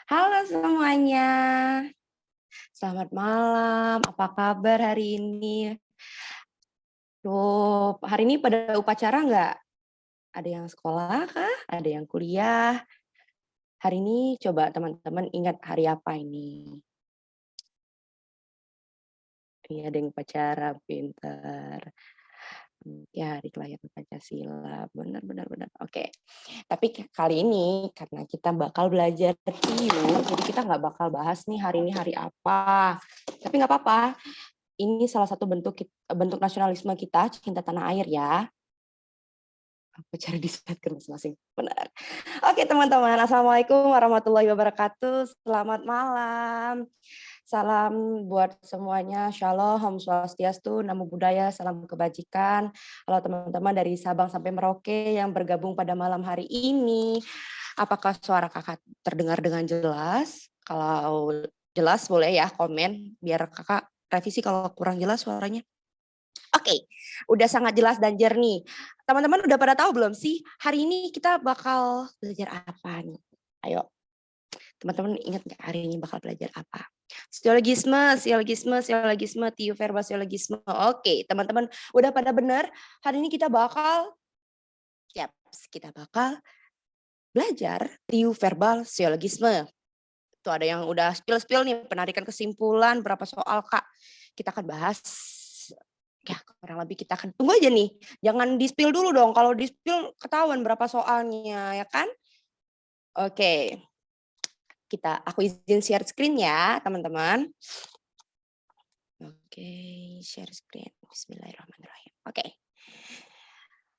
Halo semuanya, selamat malam. Apa kabar hari ini? Tuh, hari ini pada upacara nggak? Ada yang sekolah kah? Ada yang kuliah? Hari ini coba teman-teman ingat hari apa ini? Iya, ada yang upacara, pinter. Ya, Hari Kelahiran Pancasila. Benar, benar, benar. Oke. Tapi kali ini karena kita bakal belajar TIU, jadi kita nggak bakal bahas nih hari ini hari apa. Tapi nggak apa-apa. Ini salah satu bentuk nasionalisme kita, cinta tanah air ya. Apa cara disetkan masing-masing? Benar. Oke teman-teman, Assalamualaikum warahmatullahi wabarakatuh. Selamat malam. Salam buat semuanya. Shalom, Om Swastiastu, Namo Buddhaya, salam kebajikan. Halo teman-teman dari Sabang sampai Merauke yang bergabung pada malam hari ini. Apakah suara kakak terdengar dengan jelas? Kalau jelas boleh ya komen biar kakak revisi kalau kurang jelas suaranya. Oke, udah sangat jelas dan jernih. Teman-teman udah pada tahu belum sih hari ini kita bakal belajar apa nih? Ayo, teman-teman ingat nggak hari ini bakal belajar apa? Siologisme, TIU verbal siologisme. Oke, teman-teman udah pada benar. Hari ini kita bakal belajar TIU verbal siologisme. Tuh ada yang udah spill nih, penarikan kesimpulan berapa soal Kak. Kita akan bahas ya kurang lebih kita akan tunggu aja nih. Jangan di-spill dulu dong. Kalau di-spill ketahuan berapa soalnya, ya kan? Oke. Aku izin share screen ya, teman-teman. Oke, share screen. Bismillahirrahmanirrahim.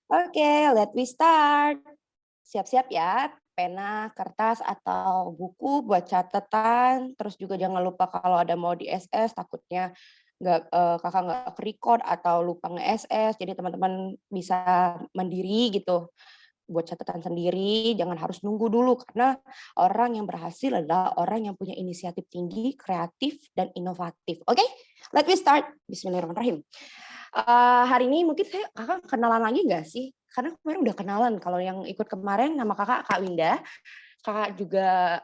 Oke, let me start. Siap-siap ya, pena, kertas, atau buku buat catatan. Terus juga jangan lupa kalau ada mau di SS, takutnya kakak nggak record atau lupa nge-SS. Jadi teman-teman bisa mandiri gitu buat catatan sendiri. Jangan harus nunggu dulu karena orang yang berhasil adalah orang yang punya inisiatif tinggi, kreatif, dan inovatif. Oke, let me start. Bismillahirrahmanirrahim. Hari ini mungkin kakak kenalan lagi nggak sih? Karena kemarin udah kenalan. Kalau yang ikut kemarin nama kakak Kak Winda. Kakak juga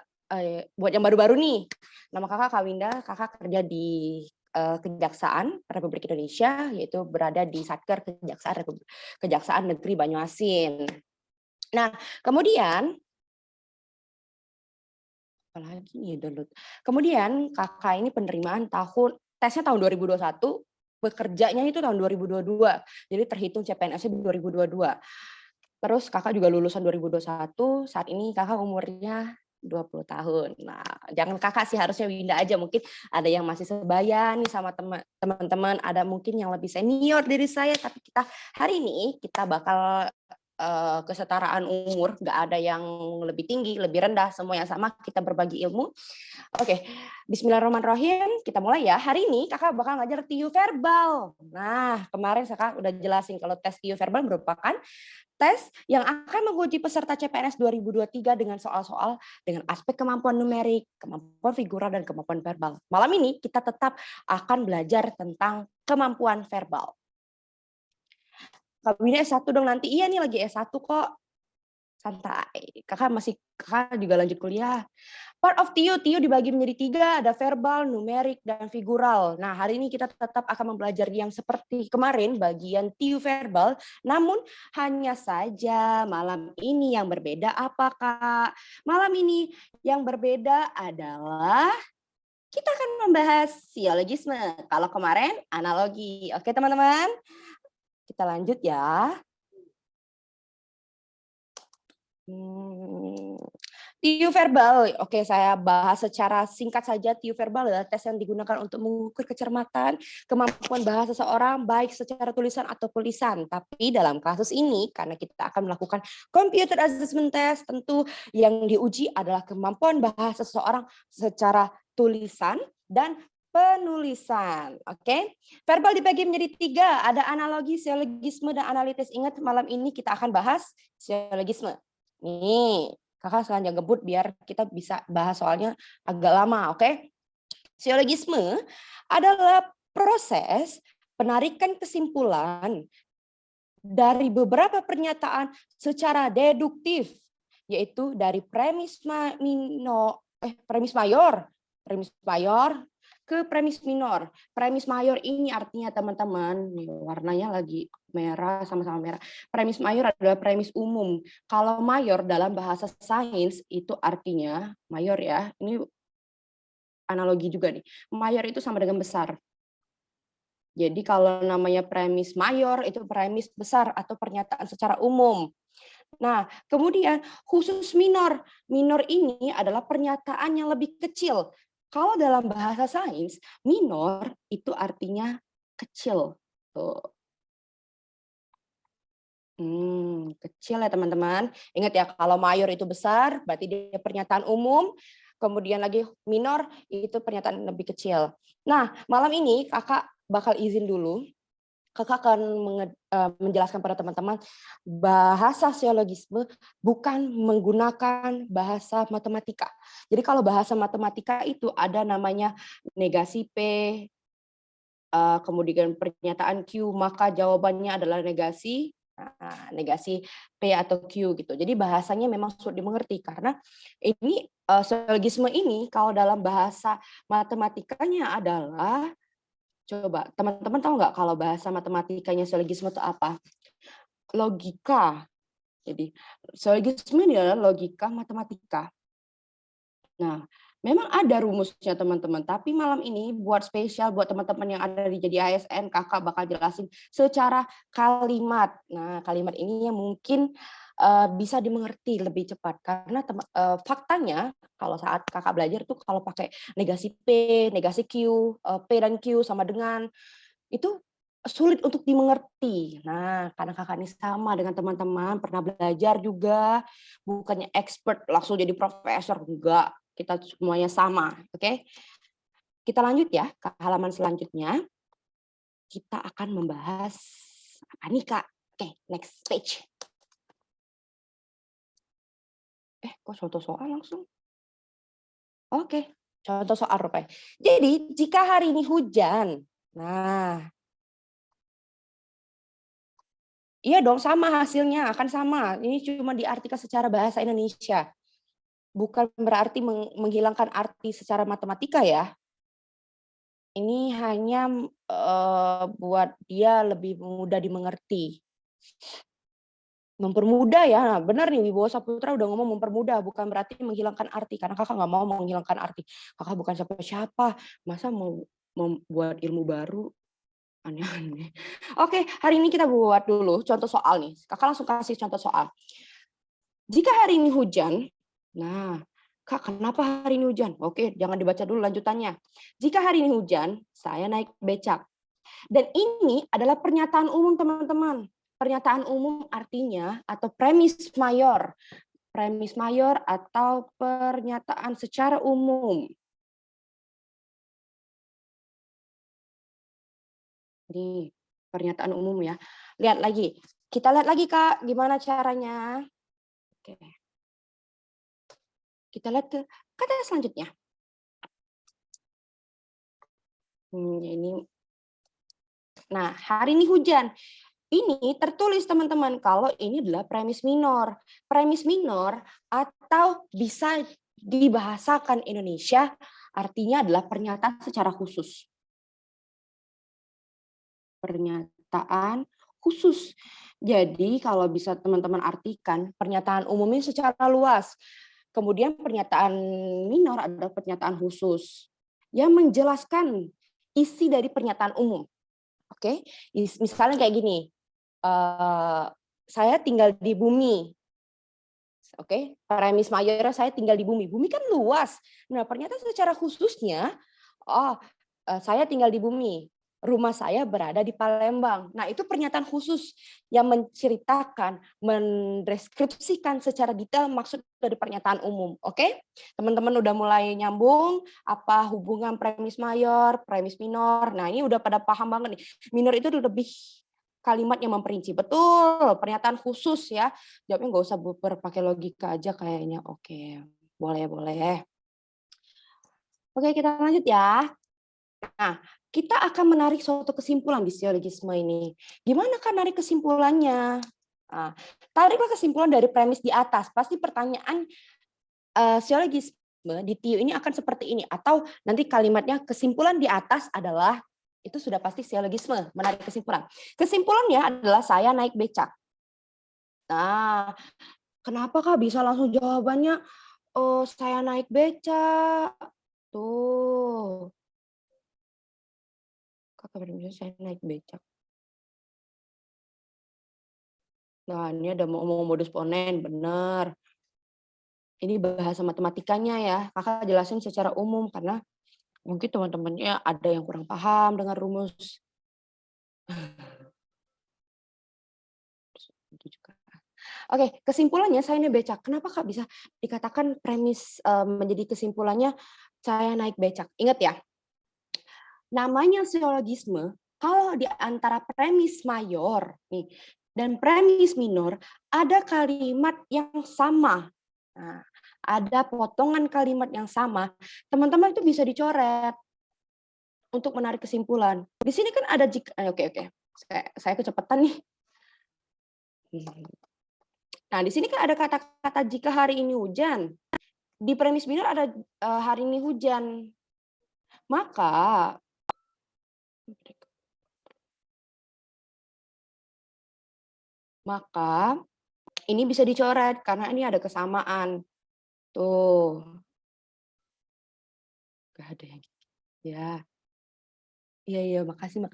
buat yang baru-baru nih. Nama kakak Kak Winda. Kakak kerja di Kejaksaan Republik Indonesia, yaitu berada di Satker Kejaksaan Negeri Banyuasin. Nah, kemudian apalagi nih download. Kemudian kakak ini penerimaan tesnya tahun 2021, bekerjanya itu tahun 2022. Jadi terhitung CPNS-nya 2022. Terus kakak juga lulusan 2021, saat ini kakak umurnya 20 tahun. Nah, jangan kakak sih, harusnya Winda aja. Mungkin ada yang masih sebaya nih sama teman-teman, ada mungkin yang lebih senior dari saya, tapi hari ini kita bakal kesetaraan umur, nggak ada yang lebih tinggi, lebih rendah, semua yang sama, kita berbagi ilmu. Oke, bismillahirrahmanirrahim, kita mulai ya. Hari ini kakak bakal ngajar TIU verbal. Nah, kemarin kakak udah jelasin kalau tes TIU verbal merupakan tes yang akan menguji peserta CPNS 2023 dengan soal-soal dengan aspek kemampuan numerik, kemampuan figural, dan kemampuan verbal. Malam ini kita tetap akan belajar tentang kemampuan verbal. Kak Wina S1 dong nanti. Iya nih lagi S1 kok. Santai. Kakak juga lanjut kuliah. Part of TIU dibagi menjadi 3, ada verbal, numerik, dan figural. Nah, hari ini kita tetap akan mempelajari yang seperti kemarin, bagian TIU verbal, namun hanya saja malam ini yang berbeda apa, Kak? Malam ini yang berbeda adalah kita akan membahas siologisme. Kalau kemarin analogi. Oke, teman-teman? Kita lanjut ya. TIU verbal, oke saya bahas secara singkat saja. TIU verbal adalah tes yang digunakan untuk mengukur kecermatan, kemampuan bahasa seseorang baik secara tulisan atau lisan. Tapi dalam kasus ini, karena kita akan melakukan computer assessment test, tentu yang diuji adalah kemampuan bahasa seseorang secara tulisan dan penulisan. Oke, verbal dibagi menjadi 3, ada analogi, siologisme, dan analitis. Ingat malam ini kita akan bahas siologisme. Nih, kakak sengaja ngebut biar kita bisa bahas soalnya agak lama, oke? Siologisme adalah proses penarikan kesimpulan dari beberapa pernyataan secara deduktif yaitu dari premis mayor ke premis minor. Premis mayor ini artinya teman-teman, nih warnanya lagi merah, sama-sama merah. Premis mayor adalah premis umum. Kalau mayor dalam bahasa sains itu artinya mayor ya. Ini analogi juga nih. Mayor itu sama dengan besar. Jadi kalau namanya premis mayor itu premis besar atau pernyataan secara umum. Nah, kemudian khusus minor. Minor ini adalah pernyataan yang lebih kecil. Kalau dalam bahasa sains, minor itu artinya kecil. Tuh. Kecil ya teman-teman. Ingat ya, kalau mayor itu besar, berarti dia pernyataan umum. Kemudian lagi minor, itu pernyataan lebih kecil. Nah, malam ini kakak bakal izin dulu. Kakak akan menjelaskan pada teman-teman bahasa siologisme bukan menggunakan bahasa matematika. Jadi kalau bahasa matematika itu ada namanya negasi P, kemudian pernyataan Q, maka jawabannya adalah negasi P atau Q gitu. Jadi bahasanya memang sulit dimengerti karena ini siologisme ini kalau dalam bahasa matematikanya adalah, coba teman-teman tahu nggak kalau bahasa matematikanya siologisme itu apa? Logika. Jadi siologisme ini adalah logika matematika. Nah, memang ada rumusnya teman-teman, tapi malam ini buat spesial buat teman-teman yang ada di Jadi ASN, kakak bakal jelasin secara kalimat. Nah, kalimat ini yang mungkin bisa dimengerti lebih cepat karena faktanya kalau saat kakak belajar tuh kalau pakai negasi P, negasi Q, P dan Q sama dengan itu sulit untuk dimengerti. Nah, karena kakak ini sama dengan teman-teman, pernah belajar juga, bukannya expert langsung jadi profesor, enggak. Kita semuanya sama, oke? Kita lanjut ya ke halaman selanjutnya. Kita akan membahas apa nih, Kak? Oke, next page. Kok contoh soal langsung? Oke, contoh soal rupanya. Jadi, jika hari ini hujan, nah, iya dong, sama hasilnya, akan sama. Ini cuma diartikan secara bahasa Indonesia. Bukan berarti menghilangkan arti secara matematika ya. Ini hanya buat dia lebih mudah dimengerti. Mempermudah ya, nah, benar nih Wibowo Saputra udah ngomong mempermudah, bukan berarti menghilangkan arti. Karena kakak nggak mau menghilangkan arti. Kakak bukan siapa-siapa, masa mau membuat ilmu baru, aneh-aneh. Oke, hari ini kita buat dulu contoh soal nih. Kakak langsung kasih contoh soal. Jika hari ini hujan, nah, Kak, kenapa hari ini hujan? Oke, jangan dibaca dulu lanjutannya. Jika hari ini hujan, saya naik becak. Dan ini adalah pernyataan umum, teman-teman. Pernyataan umum artinya atau premis mayor. Premis mayor atau pernyataan secara umum. Ini pernyataan umum ya. Lihat lagi. Kita lihat lagi, Kak, gimana caranya. Oke. Kita lihat ke kata selanjutnya. Ini. Nah, hari ini hujan. Ini tertulis teman-teman kalau ini adalah premis minor. Premis minor atau bisa dibahasakan Indonesia artinya adalah pernyataan secara khusus. Pernyataan khusus. Jadi kalau bisa teman-teman artikan pernyataan umum ini secara luas. Kemudian pernyataan minor adalah pernyataan khusus yang menjelaskan isi dari pernyataan umum. Oke, misalnya kayak gini. Saya tinggal di bumi. Oke, premis mayor saya tinggal di bumi. Bumi kan luas. Nah, pernyataan secara khususnya, saya tinggal di bumi. Rumah saya berada di Palembang. Nah, itu pernyataan khusus yang menceritakan, mendeskripsikan secara detail maksud dari pernyataan umum. Oke? Teman-teman udah mulai nyambung apa hubungan premis mayor, premis minor. Nah, ini udah pada paham banget nih. Minor itu lebih kalimat yang memperinci. Betul, pernyataan khusus ya. Jawabnya nggak usah berpakai logika aja kayaknya. Oke, boleh. Oke, kita lanjut ya. Nah, kita akan menarik suatu kesimpulan di siologisme ini. Gimana kan narik kesimpulannya? Nah, tariklah kesimpulan dari premis di atas. Pasti pertanyaan siologisme di TIU ini akan seperti ini, atau nanti kalimatnya kesimpulan di atas adalah, itu sudah pasti siologisme, menarik kesimpulan. Kesimpulannya adalah saya naik becak. Nah, kenapa Kak bisa langsung jawabannya, oh saya naik becak? Tuh, Kakak benar saya naik becak. Nah, ini ada mau modus ponen, benar. Ini bahasa matematikanya ya, Kakak jelasin secara umum karena mungkin teman-temannya ada yang kurang paham dengan rumus. Itu juga. Oke, kesimpulannya saya naik becak. Kenapa Kak bisa dikatakan premis menjadi kesimpulannya saya naik becak? Ingat ya, namanya siologisme kalau di antara premis mayor nih dan premis minor ada kalimat yang sama. Nah, ada potongan kalimat yang sama. Teman-teman itu bisa dicoret untuk menarik kesimpulan. Di sini kan ada jika oke. Saya kecepatan nih. Nah, di sini kan ada kata-kata jika hari ini hujan. Di premis minor ada hari ini hujan. Maka ini bisa dicoret karena ini ada kesamaan. Tuh. Gak ada yang ya. Iya, makasih.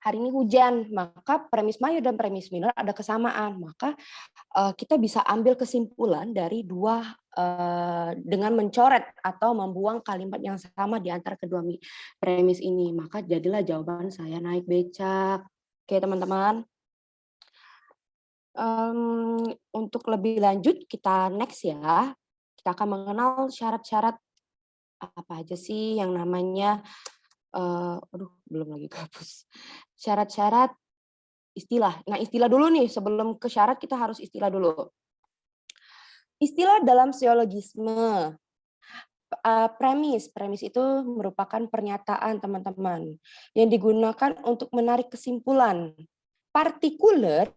Hari ini hujan, maka premis mayor dan premis minor ada kesamaan. Maka kita bisa ambil kesimpulan dari dua dengan mencoret atau membuang kalimat yang sama di antara kedua premis ini. Maka jadilah jawaban saya naik becak. Oke, teman-teman. Untuk lebih lanjut, kita next ya. Kita akan mengenal syarat-syarat apa aja sih yang namanya belum lagi kehapus. Syarat-syarat istilah. Nah, istilah dulu nih, sebelum ke syarat kita harus istilah dulu. Istilah dalam siologisme. Premis itu merupakan pernyataan teman-teman yang digunakan untuk menarik kesimpulan. Partikular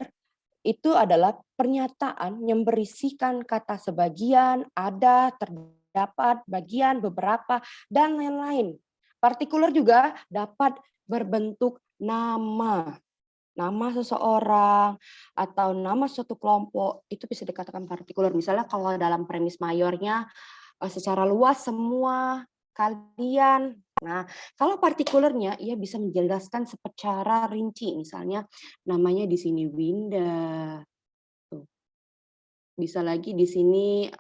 itu adalah pernyataan yang berisikan kata sebagian, ada, terdapat, bagian, beberapa, dan lain-lain. Partikular juga dapat berbentuk nama. Nama seseorang atau nama suatu kelompok itu bisa dikatakan partikular. Misalnya kalau dalam premis mayornya secara luas semua kalian. Nah, kalau partikulernya ia bisa menjelaskan secara rinci. Misalnya namanya di sini Winda. Tuh. Bisa lagi di sini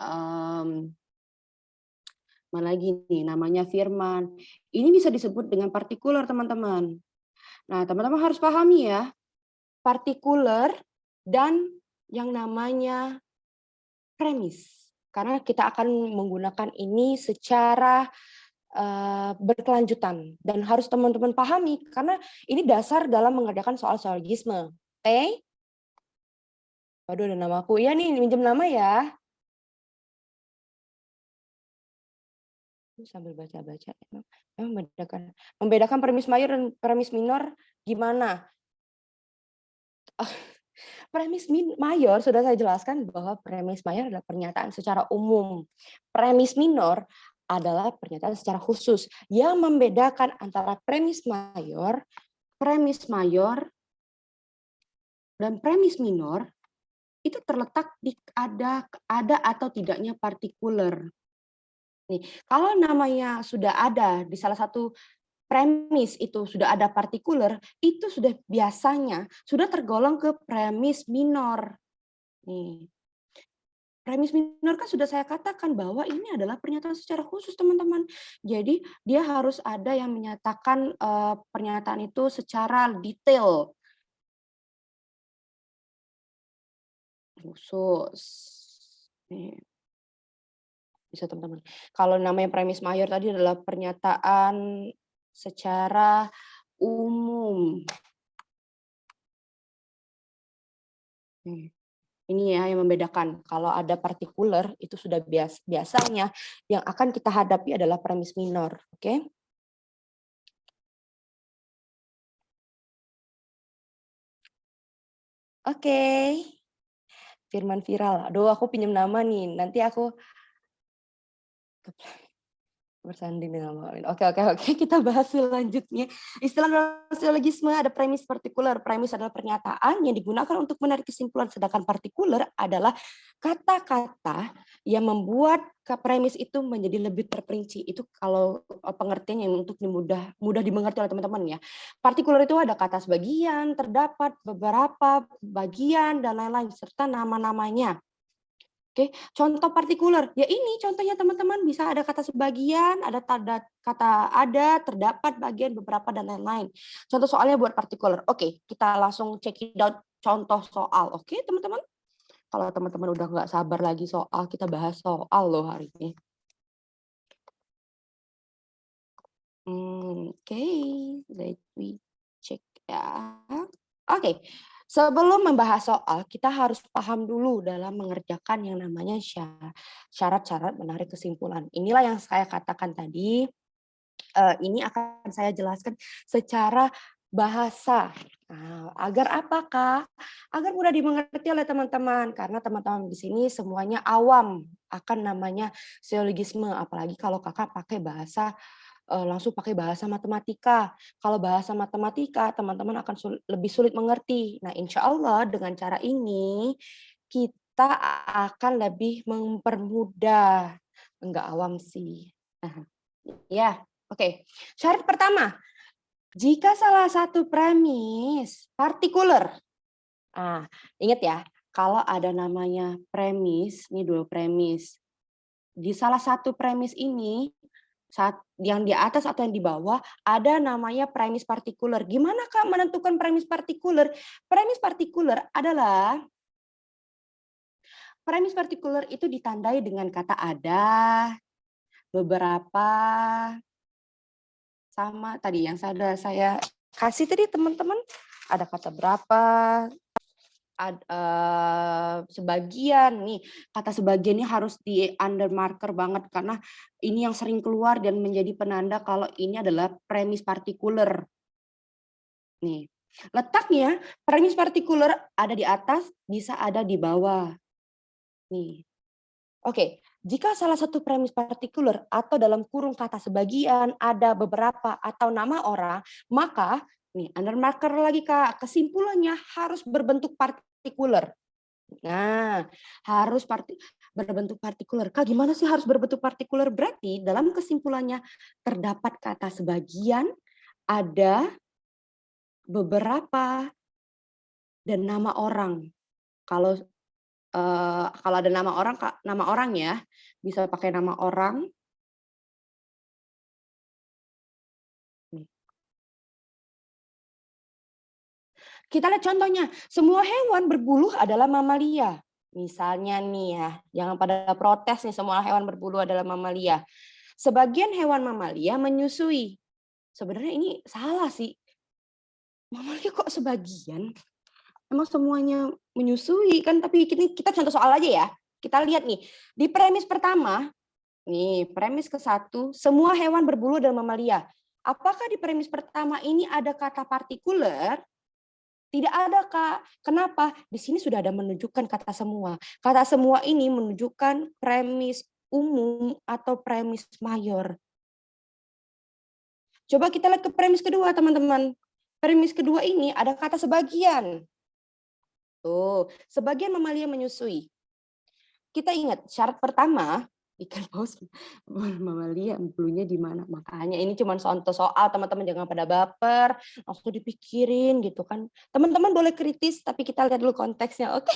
mana lagi nih namanya Firman. Ini bisa disebut dengan partikular, teman-teman. Nah, teman-teman harus pahami ya. Partikular dan yang namanya premis. Karena kita akan menggunakan ini secara berkelanjutan dan harus teman-teman pahami karena ini dasar dalam mengerjakan soal siologisme. Waduh, ada namaku. Iya nih, minjem nama ya. Sambil baca-baca. Emang membedakan premis mayor dan premis minor gimana? Premis mayor sudah saya jelaskan bahwa premis mayor adalah pernyataan secara umum. Premis minor adalah pernyataan secara khusus yang membedakan antara premis mayor, dan premis minor itu terletak di ada atau tidaknya partikular. Nih, kalau namanya sudah ada di salah satu premis itu sudah ada partikular, itu sudah biasanya sudah tergolong ke premis minor. Nih. Premis minor kan sudah saya katakan bahwa ini adalah pernyataan secara khusus, teman-teman. Jadi dia harus ada yang menyatakan pernyataan itu secara detail. Khusus. Nih. Bisa teman-teman. Kalau namanya premis mayor tadi adalah pernyataan secara umum. Ini ya yang membedakan. Kalau ada partikular itu sudah biasanya yang akan kita hadapi adalah premis minor, oke? Oke. Firman viral. Aduh, aku pinjam nama nih. Nanti aku bersanding dengan orang lain. Oke, kita bahas selanjutnya. Istilah sosiologisme ada premis partikular. Premis adalah pernyataan yang digunakan untuk menarik kesimpulan, sedangkan partikular adalah kata-kata yang membuat premis itu menjadi lebih terperinci. Itu kalau pengertiannya untuk mudah dimengerti oleh teman-teman ya. Partikular itu ada kata sebagian, terdapat, beberapa, bagian, dan lain-lain, serta nama-namanya. Oke, contoh partikular. Ya ini contohnya teman-teman, bisa ada kata sebagian, ada kata ada, terdapat, bagian, beberapa, dan lain-lain. Contoh soalnya buat partikular. Oke, kita langsung check it out contoh soal. Oke, teman-teman. Kalau teman-teman udah nggak sabar lagi soal, kita bahas soal loh hari ini. Oke, let me check ya. Oke, sebelum membahas soal, kita harus paham dulu dalam mengerjakan yang namanya syarat-syarat menarik kesimpulan. Inilah yang saya katakan tadi, ini akan saya jelaskan secara bahasa. Nah, agar apakah? Agar mudah dimengerti oleh teman-teman, karena teman-teman di sini semuanya awam akan namanya siologisme, apalagi kalau kakak pakai bahasa langsung pakai bahasa matematika. Kalau bahasa matematika, teman-teman akan lebih sulit mengerti. Nah, insya Allah dengan cara ini, kita akan lebih mempermudah. Enggak awam sih. Ya, oke. Syarat pertama, jika salah satu premis partikular. Ingat ya, kalau ada namanya premis, ini dua premis. Di salah satu premis ini, saat yang di atas atau yang di bawah ada namanya premis partikular. Gimana Kak menentukan premis partikular? Premis partikular adalah premis partikular itu ditandai dengan kata ada, beberapa, sama tadi yang saya kasih tadi teman-teman, ada kata berapa, sebagian nih, kata sebagian ini harus di under marker banget karena ini yang sering keluar dan menjadi penanda kalau ini adalah premis partikular. Nih, letaknya premis partikular ada di atas, bisa ada di bawah. Nih. Oke, jika salah satu premis partikular atau dalam kurung kata sebagian, ada beberapa atau nama orang, maka nih under marker lagi Kak, kesimpulannya harus berbentuk partikular. Nah, harus berbentuk partikular. Kak, gimana sih harus berbentuk partikular? Berarti dalam kesimpulannya terdapat kata sebagian, ada, beberapa, dan nama orang. Kalau kalau ada nama orang ya, bisa pakai nama orang. Kita lihat contohnya, semua hewan berbulu adalah mamalia. Misalnya nih ya, jangan pada protes nih semua hewan berbulu adalah mamalia. Sebagian hewan mamalia menyusui. Sebenarnya ini salah sih. Mamalia kok sebagian? Emang semuanya menyusui kan? Tapi kita contoh soal aja ya. Kita lihat nih, di premis pertama, nih premis ke-1, semua hewan berbulu adalah mamalia. Apakah di premis pertama ini ada kata partikular? Tidak ada, Kak. Kenapa? Di sini sudah ada menunjukkan kata semua. Kata semua ini menunjukkan premis umum atau premis mayor. Coba kita lihat ke premis kedua, teman-teman. Premis kedua ini ada kata sebagian. Tuh, sebagian mamalia menyusui. Kita ingat syarat pertama, ikan paus mamalia bulunya di mana? Makanya ini cuma contoh soal, teman-teman jangan pada baper, langsung dipikirin gitu kan. Teman-teman boleh kritis tapi kita lihat dulu konteksnya. Oke.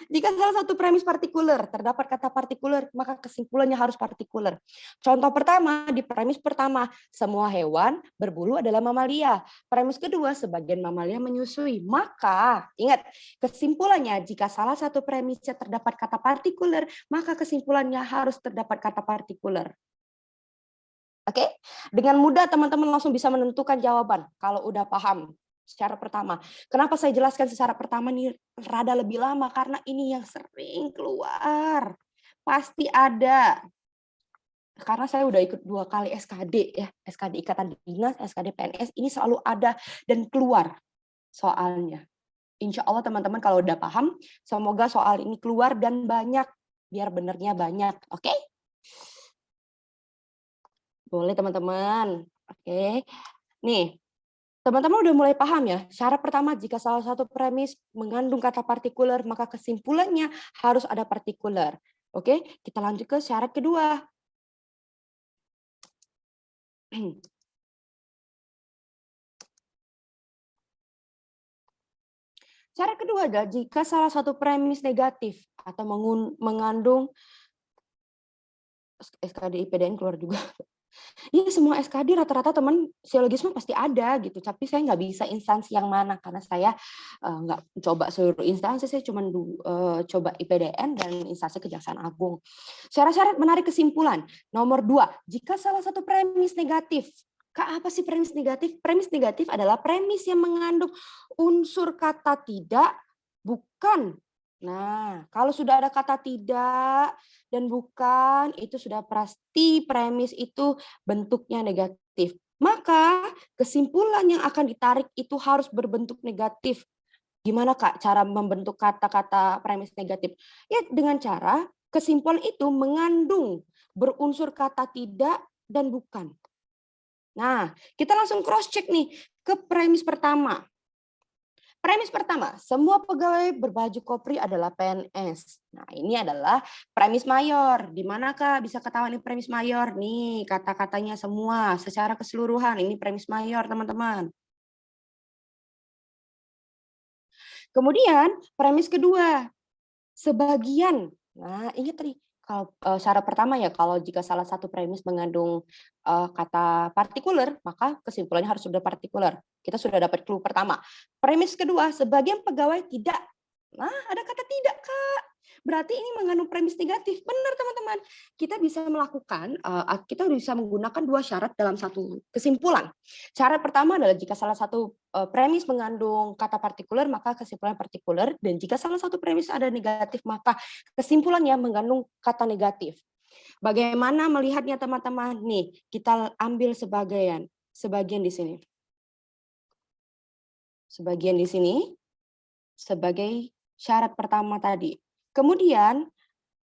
Jika salah satu premis partikular, terdapat kata partikular, maka kesimpulannya harus partikular. Contoh pertama, di premis pertama, semua hewan berbulu adalah mamalia. Premis kedua, sebagian mamalia menyusui. Maka, ingat, kesimpulannya jika salah satu premisnya terdapat kata partikular, maka kesimpulannya harus terdapat kata partikular. Oke? Dengan mudah teman-teman langsung bisa menentukan jawaban kalau udah paham secara pertama. Kenapa saya jelaskan secara pertama nih rada lebih lama? Karena ini yang sering keluar. Pasti ada. Karena saya udah ikut 2 kali SKD ya, SKD Ikatan Dinas, SKD PNS, ini selalu ada dan keluar soalnya. Insya Allah teman-teman kalau udah paham, semoga soal ini keluar dan banyak, biar benernya banyak. Oke? Boleh teman-teman. Oke. Nih, teman-teman udah mulai paham ya? Syarat pertama, jika salah satu premis mengandung kata partikular, maka kesimpulannya harus ada partikular. Oke, kita lanjut ke syarat kedua. Syarat kedua adalah jika salah satu premis negatif atau mengandung SKD IPDN keluar juga. Iya, semua SKD rata-rata teman silogisme pasti ada gitu, tapi saya nggak bisa instansi yang mana karena saya nggak coba seluruh instansi, saya cuma coba IPDN dan instansi Kejaksaan Agung. Syarat-syarat menarik kesimpulan. Nomor 2, jika salah satu premis negatif. Kak, apa sih premis negatif? Premis negatif adalah premis yang mengandung unsur kata tidak, bukan. Nah, kalau sudah ada kata tidak dan bukan, itu sudah pasti premis itu bentuknya negatif. Maka kesimpulan yang akan ditarik itu harus berbentuk negatif. Gimana Kak cara membentuk kata-kata premis negatif? Ya dengan cara kesimpulan itu mengandung berunsur kata tidak dan bukan. Nah, kita langsung cross check nih ke premis pertama. Premis pertama, semua pegawai berbaju kopri adalah PNS. Nah, ini adalah premis mayor. Di mana Kak bisa ketahuan ini premis mayor? Nih, kata-katanya semua secara keseluruhan. Ini premis mayor, teman-teman. Kemudian, premis kedua, sebagian. Nah, ingat tadi kalau syarat pertama ya, kalau jika salah satu premis mengandung kata partikular, maka kesimpulannya harus sudah partikular. Kita sudah dapat clue pertama. Premis kedua, sebagian pegawai tidak. Nah, ada kata tidak, Kak. Berarti ini mengandung premis negatif. Benar, teman-teman. Kita bisa melakukan, kita bisa menggunakan dua syarat dalam satu kesimpulan. Syarat pertama adalah jika salah satu premis mengandung kata partikular, maka kesimpulan partikular. Dan jika salah satu premis ada negatif, maka kesimpulannya mengandung kata negatif. Bagaimana melihatnya teman-teman? Nih, kita ambil sebagian di sini. Sebagian di sini sebagai syarat pertama tadi. Kemudian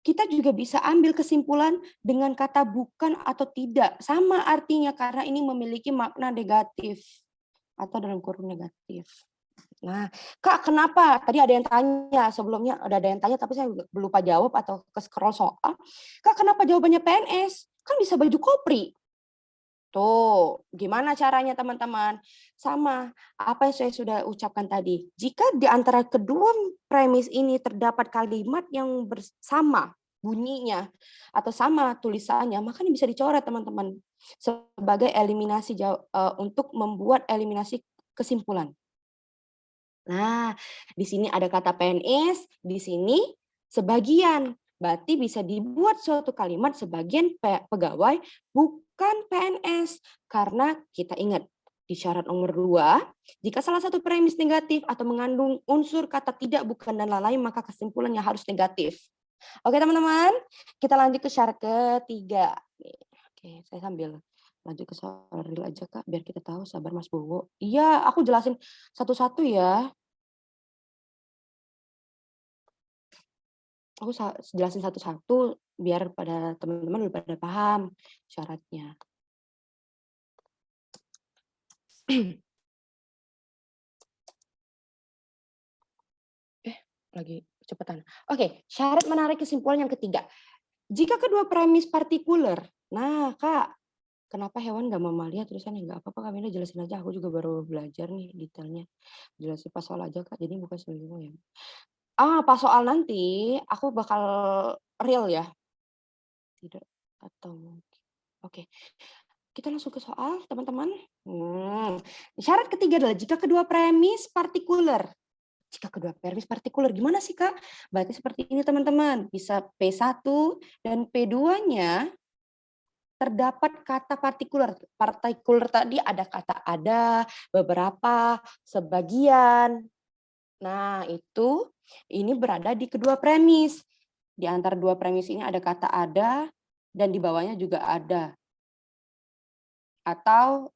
kita juga bisa ambil kesimpulan dengan kata bukan atau tidak. Sama artinya karena ini memiliki makna negatif atau dalam kurung negatif. Nah, Kak, kenapa? Tadi ada yang tanya sebelumnya, ada yang tanya tapi saya lupa jawab atau ke-scroll soal. Kak, kenapa jawabannya PNS? Kan bisa baju kopri. Tuh, gimana caranya teman-teman? Sama, apa yang saya sudah ucapkan tadi. Jika di antara kedua premis ini terdapat kalimat yang bersama bunyinya atau sama tulisannya, maka ini bisa dicoret teman-teman sebagai eliminasi untuk membuat eliminasi kesimpulan. Nah, di sini ada kata PNS, di sini sebagian. Berarti bisa dibuat suatu kalimat sebagian pegawai bukan PNS. Karena kita ingat di syarat nomor 2, jika salah satu premis negatif atau mengandung unsur kata tidak, bukan, dan lain-lain, maka kesimpulannya harus negatif. Oke teman-teman, kita lanjut ke syarat ketiga. Oke, saya sambil lanjut ke soal real aja Kak, biar kita tahu. Sabar Mas Bowo. Iya, aku jelasin satu-satu ya. Aku jelasin satu-satu biar pada teman-teman udah pada paham syaratnya. Lagi kecepatan. Oke, syarat menarik kesimpulan yang ketiga. Jika kedua premis partikular, nah Kak, kenapa hewan nggak mamalia tulisannya? Nggak apa-apa Kak, Minda jelasin aja. Aku juga baru belajar nih detailnya. Jelasin pas soal aja Kak, jadi bukan seminggu ya. Pas soal nanti aku bakal real ya. Tidak atau mungkin. Oke. Kita langsung ke soal, teman-teman. Syarat ketiga adalah jika kedua premis partikular. Jika kedua premis partikular, gimana sih, Kak? Berarti seperti ini, teman-teman. Bisa P1 dan P2-nya terdapat kata partikular. Partikular tadi ada kata ada, beberapa, sebagian. Nah, ini berada di kedua premis. Di antara dua premis ini ada kata ada, dan di bawahnya juga ada. Atau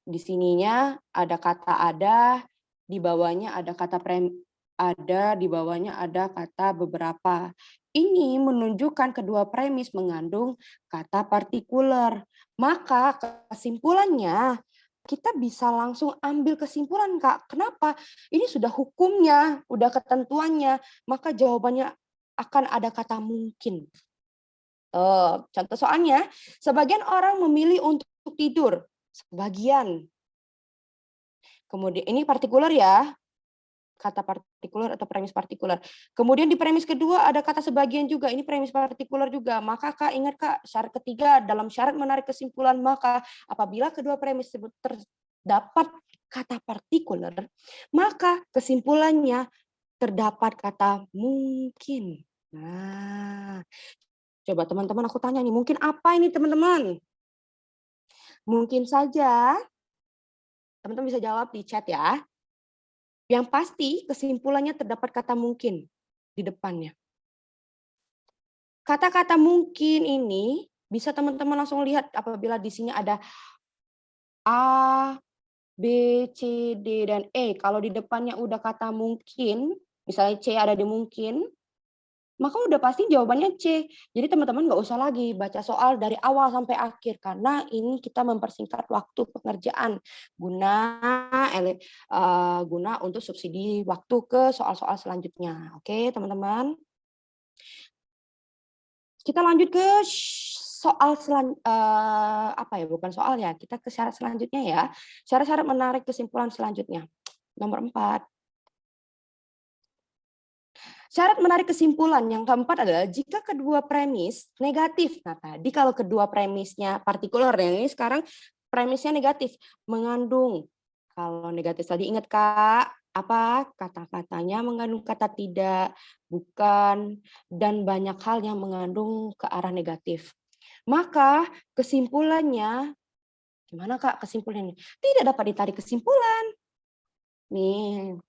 di sininya ada kata ada, di bawahnya di bawahnya ada kata beberapa. Ini menunjukkan kedua premis mengandung kata partikular. Maka kesimpulannya kita bisa langsung ambil kesimpulan, Kak. Kenapa? Ini sudah hukumnya, udah ketentuannya, maka jawabannya akan ada kata mungkin. Contoh soalnya, sebagian orang memilih untuk tidur, sebagian. Kemudian ini partikular ya, kata partikular atau premis partikular. Kemudian di premis kedua ada kata sebagian juga, ini premis partikular juga. Maka Kak, ingat Kak, syarat ketiga dalam syarat menarik kesimpulan, maka apabila kedua premis tersebut terdapat kata partikular, maka kesimpulannya terdapat kata mungkin. Nah, coba teman-teman aku tanya nih, mungkin apa ini teman-teman? Mungkin saja, teman-teman bisa jawab di chat ya. Yang pasti kesimpulannya terdapat kata mungkin di depannya. Kata-kata mungkin ini bisa teman-teman langsung lihat apabila di sini ada A, B, C, D, dan E. Kalau di depannya udah kata mungkin, misalnya C ada di mungkin, maka udah pasti jawabannya C. Jadi teman-teman nggak usah lagi baca soal dari awal sampai akhir, karena ini kita mempersingkat waktu pengerjaan guna untuk subsidi waktu ke soal-soal selanjutnya. Oke, teman-teman. Kita lanjut ke soal bukan soal ya, kita ke syarat selanjutnya ya. Syarat-syarat menarik kesimpulan selanjutnya. Nomor 4. Syarat menarik kesimpulan yang keempat adalah jika kedua premis negatif. Nah, tadi kalau kedua premisnya partikular, yang ini sekarang premisnya negatif, mengandung. Kalau negatif tadi ingat Kak, apa kata-katanya mengandung kata tidak, bukan, dan banyak hal yang mengandung ke arah negatif. Maka kesimpulannya, gimana Kak kesimpulannya? Tidak dapat ditarik kesimpulan. Nih,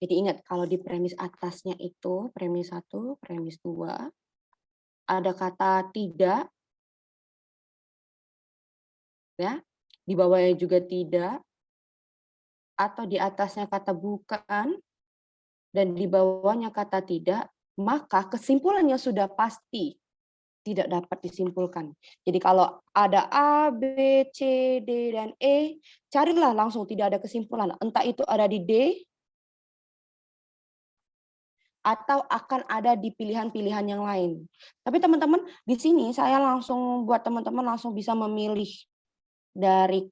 jadi ingat kalau di premis atasnya itu, premis 1, premis 2, ada kata tidak, ya, di bawahnya juga tidak, atau di atasnya kata bukan, dan di bawahnya kata tidak, maka kesimpulannya sudah pasti tidak dapat disimpulkan. Jadi kalau ada A, B, C, D, dan E, carilah langsung tidak ada kesimpulan. Entah itu ada di D, atau akan ada di pilihan-pilihan yang lain. Tapi teman-teman, di sini saya langsung buat teman-teman langsung bisa memilih dari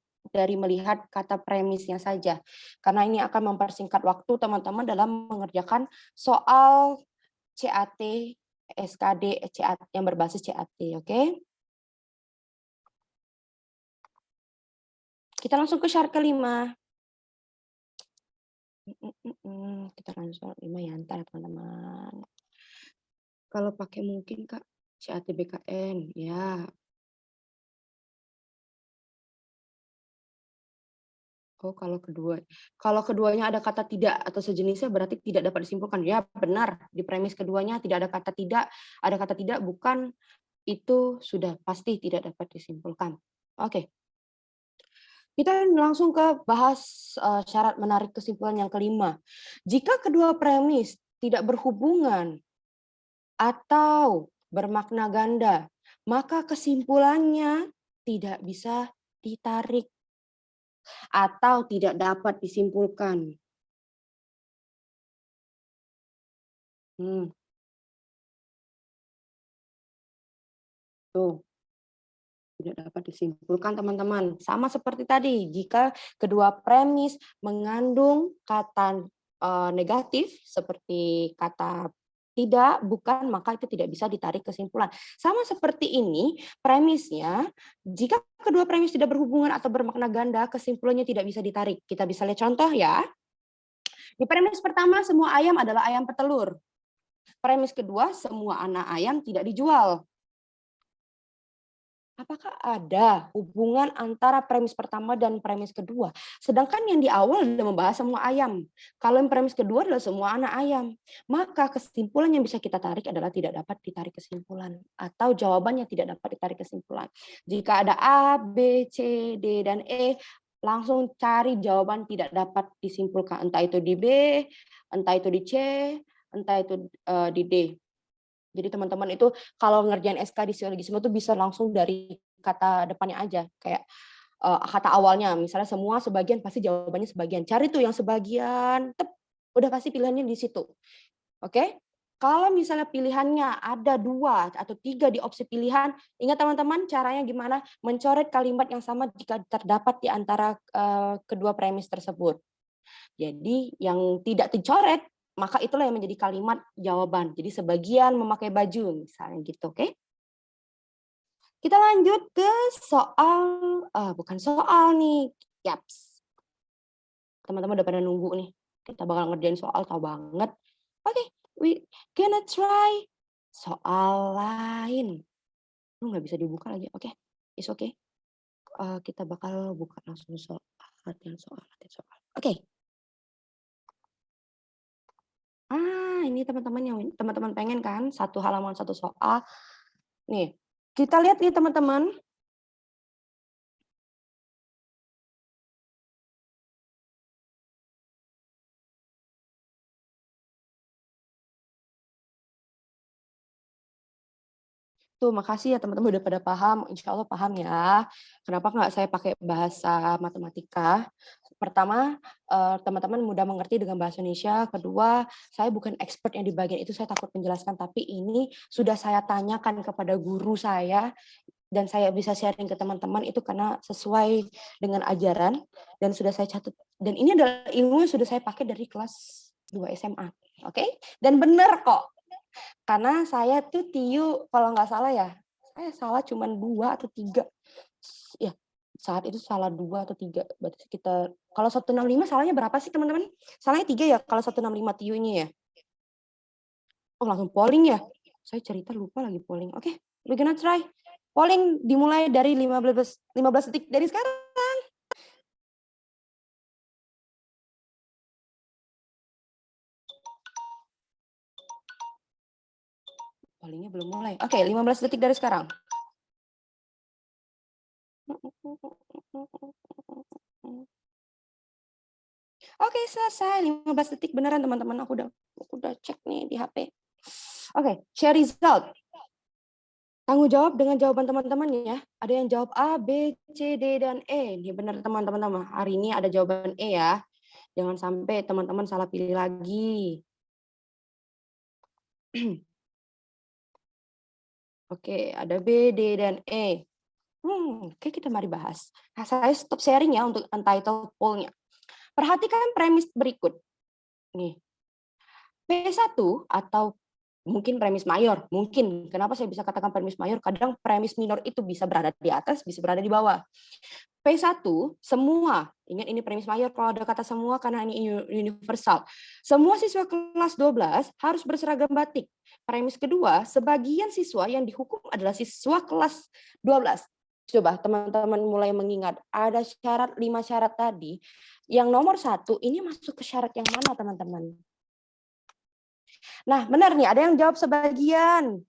melihat kata premisnya saja. Karena ini akan mempersingkat waktu teman-teman dalam mengerjakan soal CAT, SKD, CAT yang berbasis CAT, oke? Kita langsung ke syarat kelima. Kita langsung 5 ya, ntar teman-teman. Kalau pakai mungkin Kak, CAT BKN, ya. Oh, kalau keduanya ada kata tidak atau sejenisnya berarti tidak dapat disimpulkan. Ya, benar. Di premis keduanya tidak ada kata tidak, ada kata tidak bukan, itu sudah pasti tidak dapat disimpulkan. Oke. Kita langsung ke bahas syarat menarik kesimpulan yang kelima. Jika kedua premis tidak berhubungan atau bermakna ganda, maka kesimpulannya tidak bisa ditarik atau tidak dapat disimpulkan. Tuh, tidak dapat disimpulkan teman-teman. Sama seperti tadi, jika kedua premis mengandung kata negatif seperti kata tidak, bukan, maka itu tidak bisa ditarik kesimpulan. Sama seperti ini, premisnya, jika kedua premis tidak berhubungan atau bermakna ganda, kesimpulannya tidak bisa ditarik. Kita bisa lihat contoh ya. Di premis pertama, semua ayam adalah ayam petelur. Premis kedua, semua anak ayam tidak dijual. Apakah ada hubungan antara premis pertama dan premis kedua? Sedangkan yang di awal sudah membahas semua ayam. Kalau yang premis kedua adalah semua anak ayam. Maka kesimpulan yang bisa kita tarik adalah tidak dapat ditarik kesimpulan. Atau jawabannya tidak dapat ditarik kesimpulan. Jika ada A, B, C, D, dan E, langsung cari jawaban tidak dapat disimpulkan, entah itu di B, entah itu di C, entah itu di D. Jadi teman-teman itu kalau ngerjain SK di silogisme itu bisa langsung dari kata depannya aja, kayak kata awalnya, misalnya semua, sebagian, pasti jawabannya sebagian. Cari tuh yang sebagian, udah pasti pilihannya di situ. Oke? Kalau misalnya pilihannya ada 2 atau 3 di opsi pilihan, ingat teman-teman caranya gimana? Mencoret kalimat yang sama jika terdapat di antara kedua premis tersebut. Jadi yang tidak dicoret, maka itulah yang menjadi kalimat jawaban. Jadi sebagian memakai baju, misalnya gitu, oke? Kita lanjut ke soal, bukan soal nih, yaps. Teman-teman udah pada nunggu nih. Kita bakal ngerjain soal, tahu banget. Oke, we gonna try soal lain. Nggak bisa dibuka lagi. Oke, it's okay. Kita bakal buka langsung soal, latihan soal. Oke. Ini teman-teman yang teman-teman pengen kan, 1 halaman 1 soal. Nih, kita lihat nih teman-teman. Tuh, makasih ya teman-teman udah pada paham, insya Allah paham ya. Kenapa nggak saya pakai bahasa matematika? Pertama, teman-teman mudah mengerti dengan bahasa Indonesia. Kedua, saya bukan expert yang di bagian itu, saya takut menjelaskan, tapi ini sudah saya tanyakan kepada guru saya, dan saya bisa sharing ke teman-teman itu karena sesuai dengan ajaran, dan sudah saya catat. Dan ini adalah ilmu yang sudah saya pakai dari kelas 2 SMA. Oke? Dan benar kok. Karena saya tuh TIU kalau nggak salah ya, saya salah cuma 2 atau 3. Ya, saat itu salah 2 atau 3. Berarti sekitar, kalau 165 salahnya berapa sih teman-teman? Salahnya 3 ya kalau 165 TIU-nya ya? Oh, langsung polling ya? Saya cerita lupa lagi polling. Oke, we gonna try. Polling dimulai dari 15 detik dari sekarang. Pollingnya belum mulai. Oke, 15 detik dari sekarang. Oke, selesai. 15 detik beneran teman-teman. Aku udah cek nih di HP. Oke, share result. Tanggung jawab dengan jawaban teman-teman ya. Ada yang jawab A, B, C, D, dan E. Ini benar teman-teman. Hari ini ada jawaban E ya. Jangan sampai teman-teman salah pilih lagi. Oke, ada B, D, dan E. Oke, kita mari bahas. Nah, saya stop sharing ya untuk untitled poll-nya. Perhatikan premis berikut. Nih, P1 atau mungkin premis mayor. Mungkin, kenapa saya bisa katakan premis mayor? Kadang premis minor itu bisa berada di atas, bisa berada di bawah. P1, semua, ingat ini premis mayor kalau ada kata semua karena ini universal. Semua siswa kelas 12 harus berseragam batik. Premis kedua, sebagian siswa yang dihukum adalah siswa kelas 12. Coba teman-teman mulai mengingat, ada syarat 5 syarat tadi. Yang nomor 1, ini masuk ke syarat yang mana teman-teman? Nah, benar nih, ada yang jawab sebagian.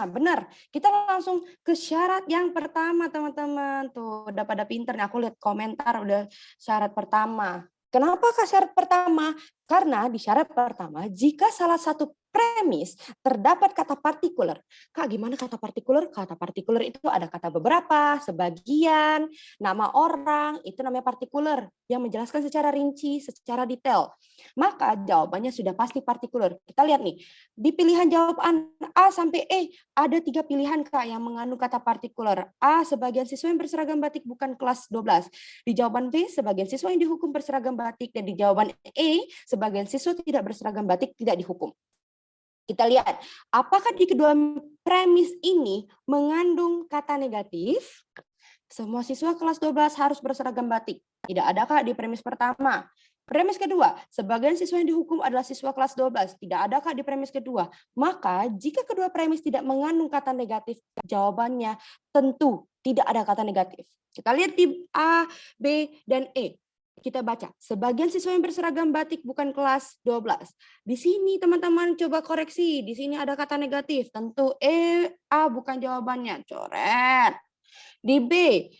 Benar. Kita langsung ke syarat yang pertama, teman-teman. Tuh, udah pada pinter nih. Aku lihat komentar udah syarat pertama. Kenapa syarat pertama? Karena di syarat pertama, jika salah satu premis terdapat kata partikular. Kak, gimana kata partikular? Kata partikular itu ada kata beberapa, sebagian, nama orang, itu namanya partikular. Yang menjelaskan secara rinci, secara detail. Maka jawabannya sudah pasti partikular. Kita lihat nih, di pilihan jawaban A sampai E, ada 3 pilihan Kak yang mengandung kata partikular. A, sebagian siswa yang berseragam batik bukan kelas 12. Di jawaban B, sebagian siswa yang dihukum berseragam batik. Dan di jawaban E, sebagian siswa tidak berseragam batik tidak dihukum. Kita lihat, apakah di kedua premis ini mengandung kata negatif? Semua siswa kelas 12 harus berseragam batik. Tidak ada Kak di premis pertama. Premis kedua, sebagian siswa yang dihukum adalah siswa kelas 12. Tidak ada Kak di premis kedua. Maka jika kedua premis tidak mengandung kata negatif, jawabannya tentu tidak ada kata negatif. Kita lihat di A, B, dan E. Kita baca, sebagian siswa yang berseragam batik bukan kelas 12. Di sini teman-teman coba koreksi, di sini ada kata negatif. Tentu A bukan jawabannya, coret. Di B,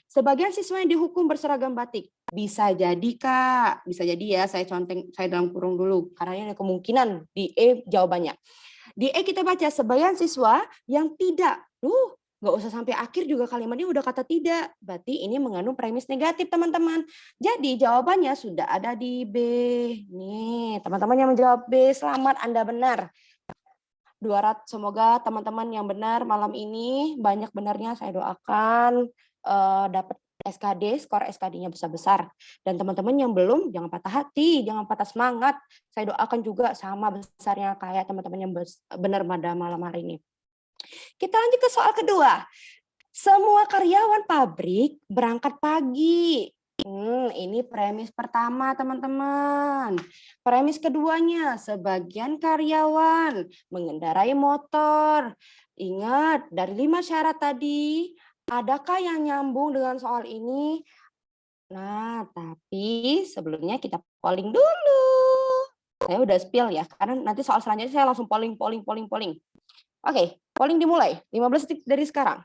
sebagian siswa yang dihukum berseragam batik. Bisa jadi, Kak. Bisa jadi ya, saya dalam kurung dulu. Karena ini ada kemungkinan di E jawabannya. Di E kita baca sebagian siswa yang tidak. Nggak usah sampai akhir juga kalimatnya udah kata tidak. Berarti ini mengandung premis negatif, teman-teman. Jadi jawabannya sudah ada di B. Nih, teman-teman yang menjawab B, selamat, Anda benar. 200, semoga teman-teman yang benar malam ini banyak benarnya, saya doakan dapat SKD, skor SKD-nya besar-besar. Dan teman-teman yang belum, jangan patah hati, jangan patah semangat. Saya doakan juga sama besarnya kayak teman-teman yang benar pada malam hari ini. Kita lanjut ke soal kedua. Semua karyawan pabrik berangkat pagi. Ini premis pertama, teman-teman. Premis keduanya, sebagian karyawan mengendarai motor. Ingat, dari 5 syarat tadi, adakah yang nyambung dengan soal ini? Nah, tapi sebelumnya kita polling dulu. Saya udah spill ya, karena nanti soal selanjutnya saya langsung polling. Oke, polling dimulai. 15 detik dari sekarang.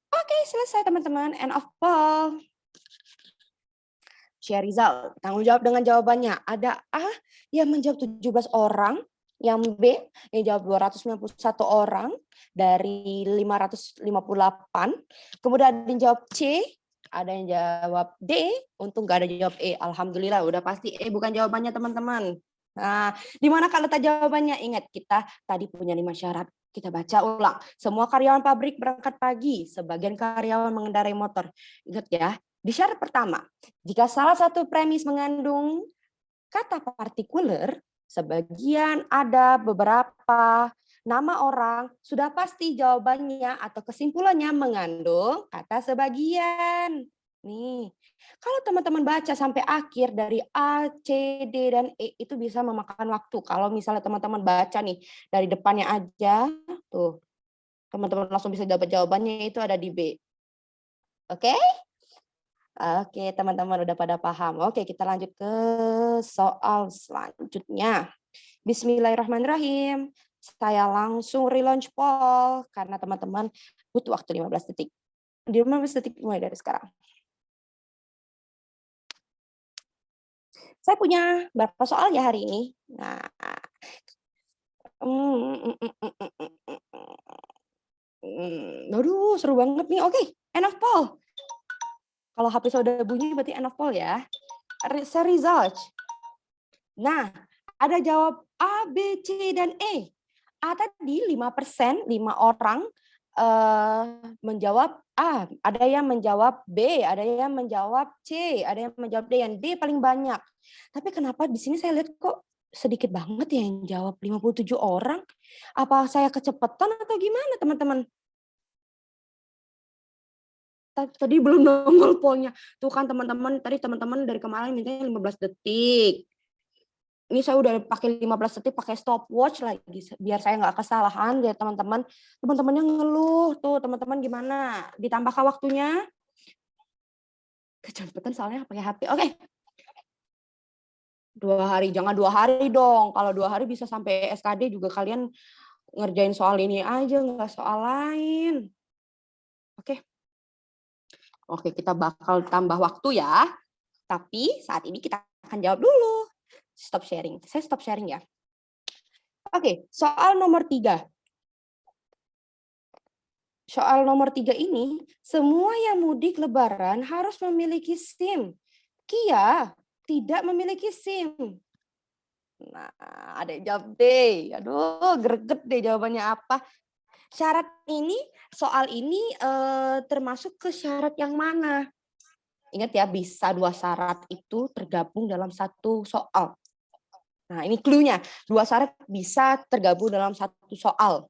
Oke, selesai teman-teman. End of poll. Share result. Tanggung jawab dengan jawabannya. Ada A yang menjawab 17 orang, yang B yang jawab 291 orang dari 558. Kemudian ada yang jawab C, ada yang jawab D, untung nggak ada jawab E. Alhamdulillah, udah pasti E bukan jawabannya, teman-teman. Nah, di mana kalau letak jawabannya? Ingat, kita tadi punya 5 syarat. Kita baca ulang. Semua karyawan pabrik berangkat pagi, sebagian karyawan mengendarai motor. Ingat ya, di syarat pertama, jika salah satu premis mengandung kata partikular, sebagian ada beberapa nama orang, sudah pasti jawabannya atau kesimpulannya mengandung kata sebagian. Nih, kalau teman-teman baca sampai akhir dari A, C, D, dan E itu bisa memakan waktu. Kalau misalnya teman-teman baca nih dari depannya aja, tuh teman-teman langsung bisa dapat jawabannya, itu ada di B. Oke? Oke, teman-teman udah pada paham. Oke, kita lanjut ke soal selanjutnya. Bismillahirrahmanirrahim. Saya langsung relaunch poll karena teman-teman butuh waktu 15 detik. 15 detik mulai dari sekarang. Saya punya berapa soal ya hari ini? Nah, aduh seru banget nih. Oke, end of poll. Kalau HP saya udah bunyi berarti end of poll ya. Result. Nah, ada jawab A, B, C, dan E. A tadi 5%, 5 orang menjawab A, ada yang menjawab B, ada yang menjawab C, ada yang menjawab D, yang D paling banyak. Tapi kenapa di sini saya lihat kok sedikit banget ya yang jawab 57 orang? Apa saya kecepatan atau gimana, teman-teman? Tadi belum nongol pollnya. Tuh kan teman-teman, tadi teman-teman dari kemarin mintanya 15 detik. Ini saya udah pakai 15 detik pakai stopwatch lagi biar saya nggak kesalahan ya teman-teman. Teman-temannya ngeluh tuh teman-teman gimana? Ditambahkah waktunya? Kecepatan soalnya pakai HP. Oke. 2 hari, jangan 2 hari dong. Kalau 2 hari bisa sampai SKD juga kalian ngerjain soal ini aja, nggak soal lain. Oke. Oke, kita bakal tambah waktu ya. Tapi saat ini kita akan jawab dulu. Stop sharing. Saya stop sharing ya. Oke, soal nomor 3. Soal nomor 3 ini, semua yang mudik lebaran harus memiliki SIM. Kia tidak memiliki SIM. Nah, ada yang jawab D. Aduh, greget deh jawabannya apa. Syarat ini, soal ini termasuk ke syarat yang mana? Ingat ya, bisa 2 syarat itu tergabung dalam satu soal. Nah, ini clue-nya. 2 syarat bisa tergabung dalam satu soal.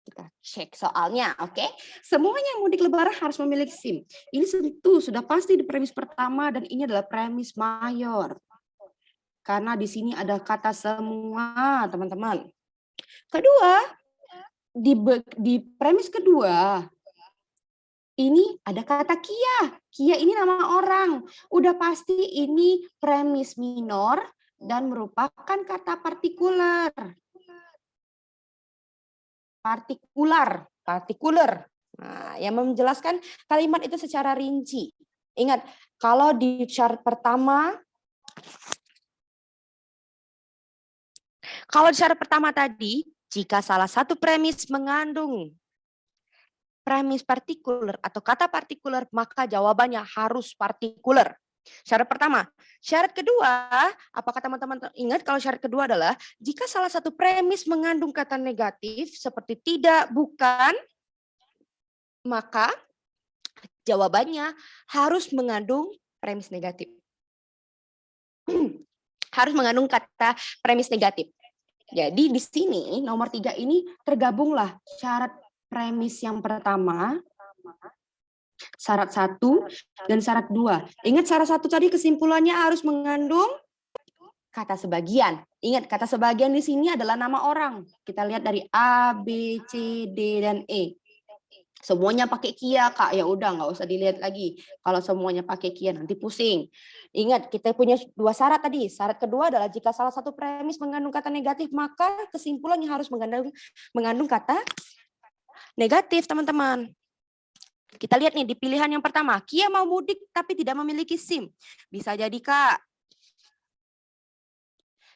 Kita cek soalnya, oke? Semuanya mudik lebaran harus memiliki SIM. Ini tentu sudah pasti di premis pertama dan ini adalah premis mayor. Karena di sini ada kata semua, teman-teman. Kedua, di premis kedua, Ini ada kata Kia. Kia ini nama orang. Udah pasti ini premis minor dan merupakan kata partikular. Partikular. Nah, yang menjelaskan kalimat itu secara rinci. Ingat, kalau di syarat pertama tadi, jika salah satu premis mengandung premis partikular atau kata partikular, maka jawabannya harus partikular. Syarat pertama. Syarat kedua, apakah teman-teman ingat kalau syarat kedua adalah jika salah satu premis mengandung kata negatif seperti tidak, bukan, maka jawabannya harus mengandung premis negatif. Harus mengandung kata premis negatif. Jadi di sini nomor 3 ini tergabunglah syarat premis yang pertama, syarat 1 dan syarat 2. Ingat syarat 1 tadi kesimpulannya harus mengandung kata sebagian. Ingat kata sebagian di sini adalah nama orang. Kita lihat dari A, B, C, D dan E. Semuanya pakai Kia, Kak. Ya udah, nggak usah dilihat lagi. Kalau semuanya pakai Kia nanti pusing. Ingat, kita punya 2 syarat tadi. Syarat kedua adalah jika salah satu premis mengandung kata negatif, maka kesimpulannya harus mengandung kata negatif, teman-teman. Kita lihat nih di pilihan yang pertama. Kia mau mudik tapi tidak memiliki SIM. Bisa jadi, Kak.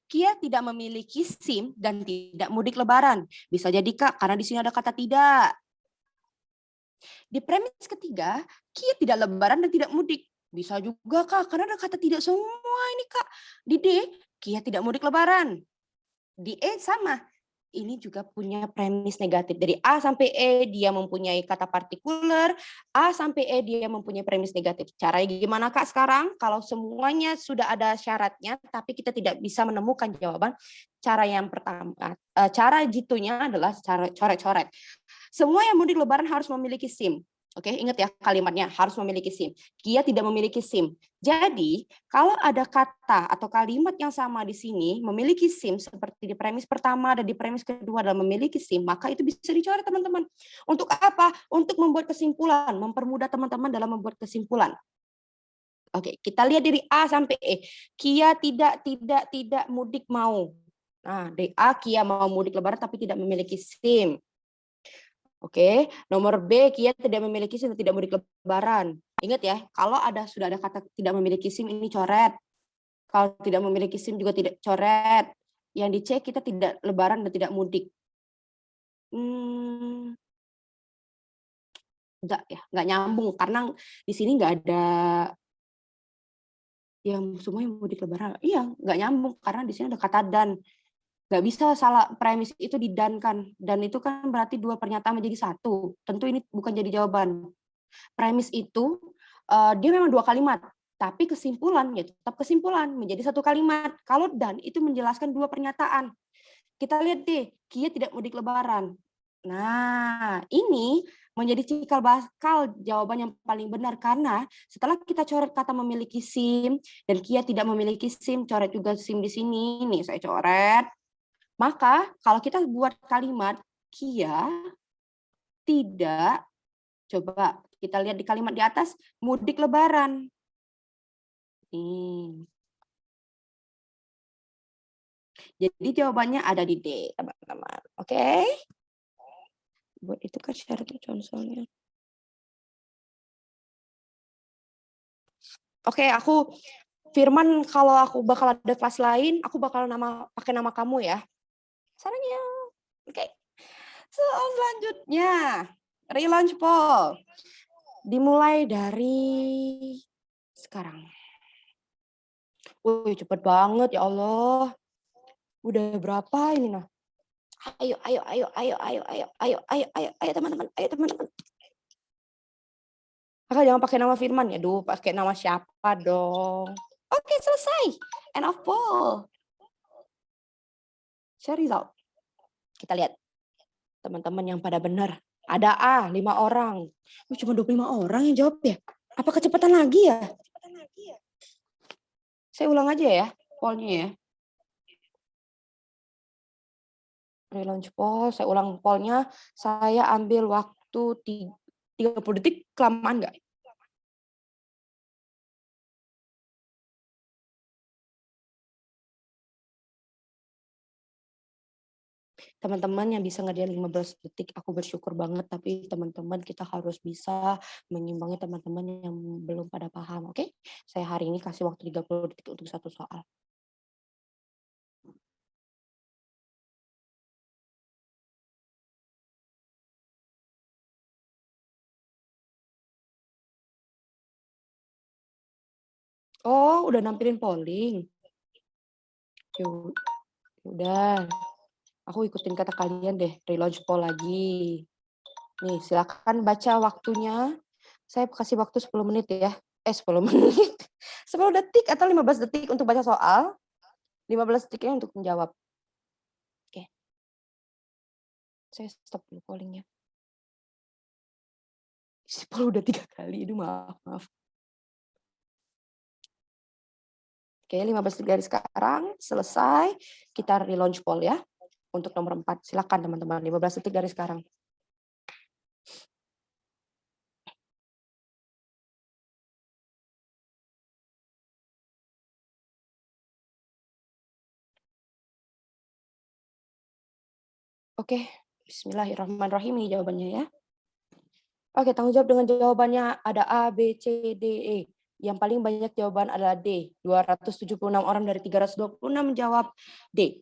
Kia tidak memiliki SIM dan tidak mudik lebaran. Bisa jadi, Kak, karena di sini ada kata tidak. Di premis ketiga, Kia tidak lebaran dan tidak mudik. Bisa juga, Kak, karena ada kata tidak semua ini, Kak. Di D, Kia tidak mudik lebaran. Di E sama. Ini juga punya premis negatif. Dari A sampai E dia mempunyai kata partikular, A sampai E dia mempunyai premis negatif. Caranya gimana, Kak, sekarang? Kalau semuanya sudah ada syaratnya, tapi kita tidak bisa menemukan jawaban, cara yang pertama, cara jitunya adalah cara coret-coret. Semua yang mudik lebaran harus memiliki SIM. Oke, ingat ya kalimatnya harus memiliki SIM. Kia tidak memiliki SIM. Jadi, kalau ada kata atau kalimat yang sama di sini memiliki SIM seperti di premis pertama dan di premis kedua adalah memiliki SIM, maka itu bisa dicoret, teman-teman. Untuk apa? Untuk membuat kesimpulan, mempermudah teman-teman dalam membuat kesimpulan. Oke, kita lihat dari A sampai E. Kia tidak mudik mau. Nah, dari A Kia mau mudik lebaran tapi tidak memiliki SIM. Oke, nomor B, Kia tidak memiliki SIM, tidak mudik lebaran. Ingat ya, kalau sudah ada kata tidak memiliki SIM, ini coret. Kalau tidak memiliki SIM juga tidak coret. Yang di C, kita tidak lebaran dan tidak mudik. Enggak ya, enggak nyambung. Karena di sini enggak ada yang semua yang mudik lebaran. Iya, enggak nyambung. Karena di sini ada kata dan. Nggak bisa salah premis itu didankan. Dan itu kan berarti 2 pernyataan menjadi 1. Tentu ini bukan jadi jawaban. Premis itu dia memang 2 kalimat, tapi kesimpulan ya tetap kesimpulan menjadi 1 kalimat. Kalau dan itu menjelaskan 2 pernyataan. Kita lihat deh, Kia tidak mudik lebaran. Nah, ini menjadi cikal bakal jawaban yang paling benar karena setelah kita coret kata memiliki SIM dan Kia tidak memiliki SIM, coret juga SIM di sini. Nih saya coret. Maka kalau kita buat kalimat Kia tidak, coba kita lihat di kalimat di atas, mudik lebaran. Jadi jawabannya ada di D, teman-teman. Oke? Buat itu kan syaratnya contohnya. Oke, aku Firman, kalau aku bakal ada kelas lain, aku bakal pakai nama kamu ya. Sarannya. Oke. Soal selanjutnya, relaunch poll. Dimulai dari sekarang. Wih, cepet banget ya Allah. Udah berapa ini nah? Ayo teman-teman. Kakak jangan pakai nama Firman ya, pakai nama siapa dong? Oke, selesai. End of poll. Share result. Kita lihat. Teman-teman yang pada benar. Ada A, 5 orang. Cuma 25 orang yang jawab ya? Apa kecepatan lagi ya? Saya ulang aja ya, pollnya ya. Relaunch poll, saya ulang pollnya. Saya ambil waktu 30 detik kelamaan nggak? Teman-teman yang bisa ngerjain 15 detik, aku bersyukur banget. Tapi teman-teman kita harus bisa mengimbangi teman-teman yang belum pada paham, oke? Saya hari ini kasih waktu 30 detik untuk satu soal. Oh, udah nampilin polling. Udah. Aku ikutin kata kalian deh, relaunch poll lagi. Nih, silakan baca waktunya. Saya kasih waktu 10 menit ya. 10 menit. 10 detik atau 15 detik untuk baca soal. 15 detiknya untuk menjawab. Oke. Saya stop dulu pollingnya. 10 udah 3 kali. Aduh, maaf. Oke, 15 detik dari sekarang. Selesai. Kita relaunch poll ya. Untuk nomor 4. Silakan teman-teman. 15 detik dari sekarang. Oke, bismillahirrahmanirrahim ini jawabannya ya. Oke, tanggung jawab dengan jawabannya ada A, B, C, D, E. Yang paling banyak jawaban adalah D. 276 orang dari 326 menjawab D.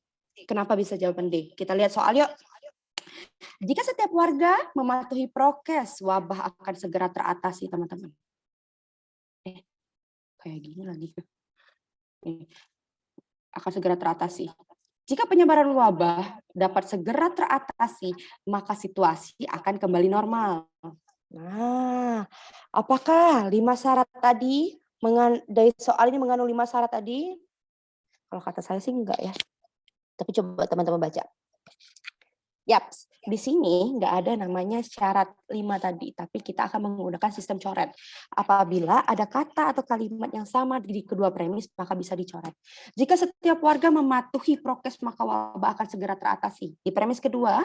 Kenapa bisa jawaban D? Kita lihat soal yuk. Jika setiap warga mematuhi prokes, wabah akan segera teratasi, teman-teman. Kayak gini lagi. Akan segera teratasi. Jika penyebaran wabah dapat segera teratasi, maka situasi akan kembali normal. Nah, apakah 5 syarat tadi, dari soal ini mengandung 5 syarat tadi? Kalau kata saya sih enggak ya. Tapi coba teman-teman baca. Yaps, di sini nggak ada namanya syarat 5 tadi, tapi kita akan menggunakan sistem coret. Apabila ada kata atau kalimat yang sama di kedua premis, maka bisa dicoret. Jika setiap warga mematuhi prokes, maka wabah akan segera teratasi. Di premis kedua,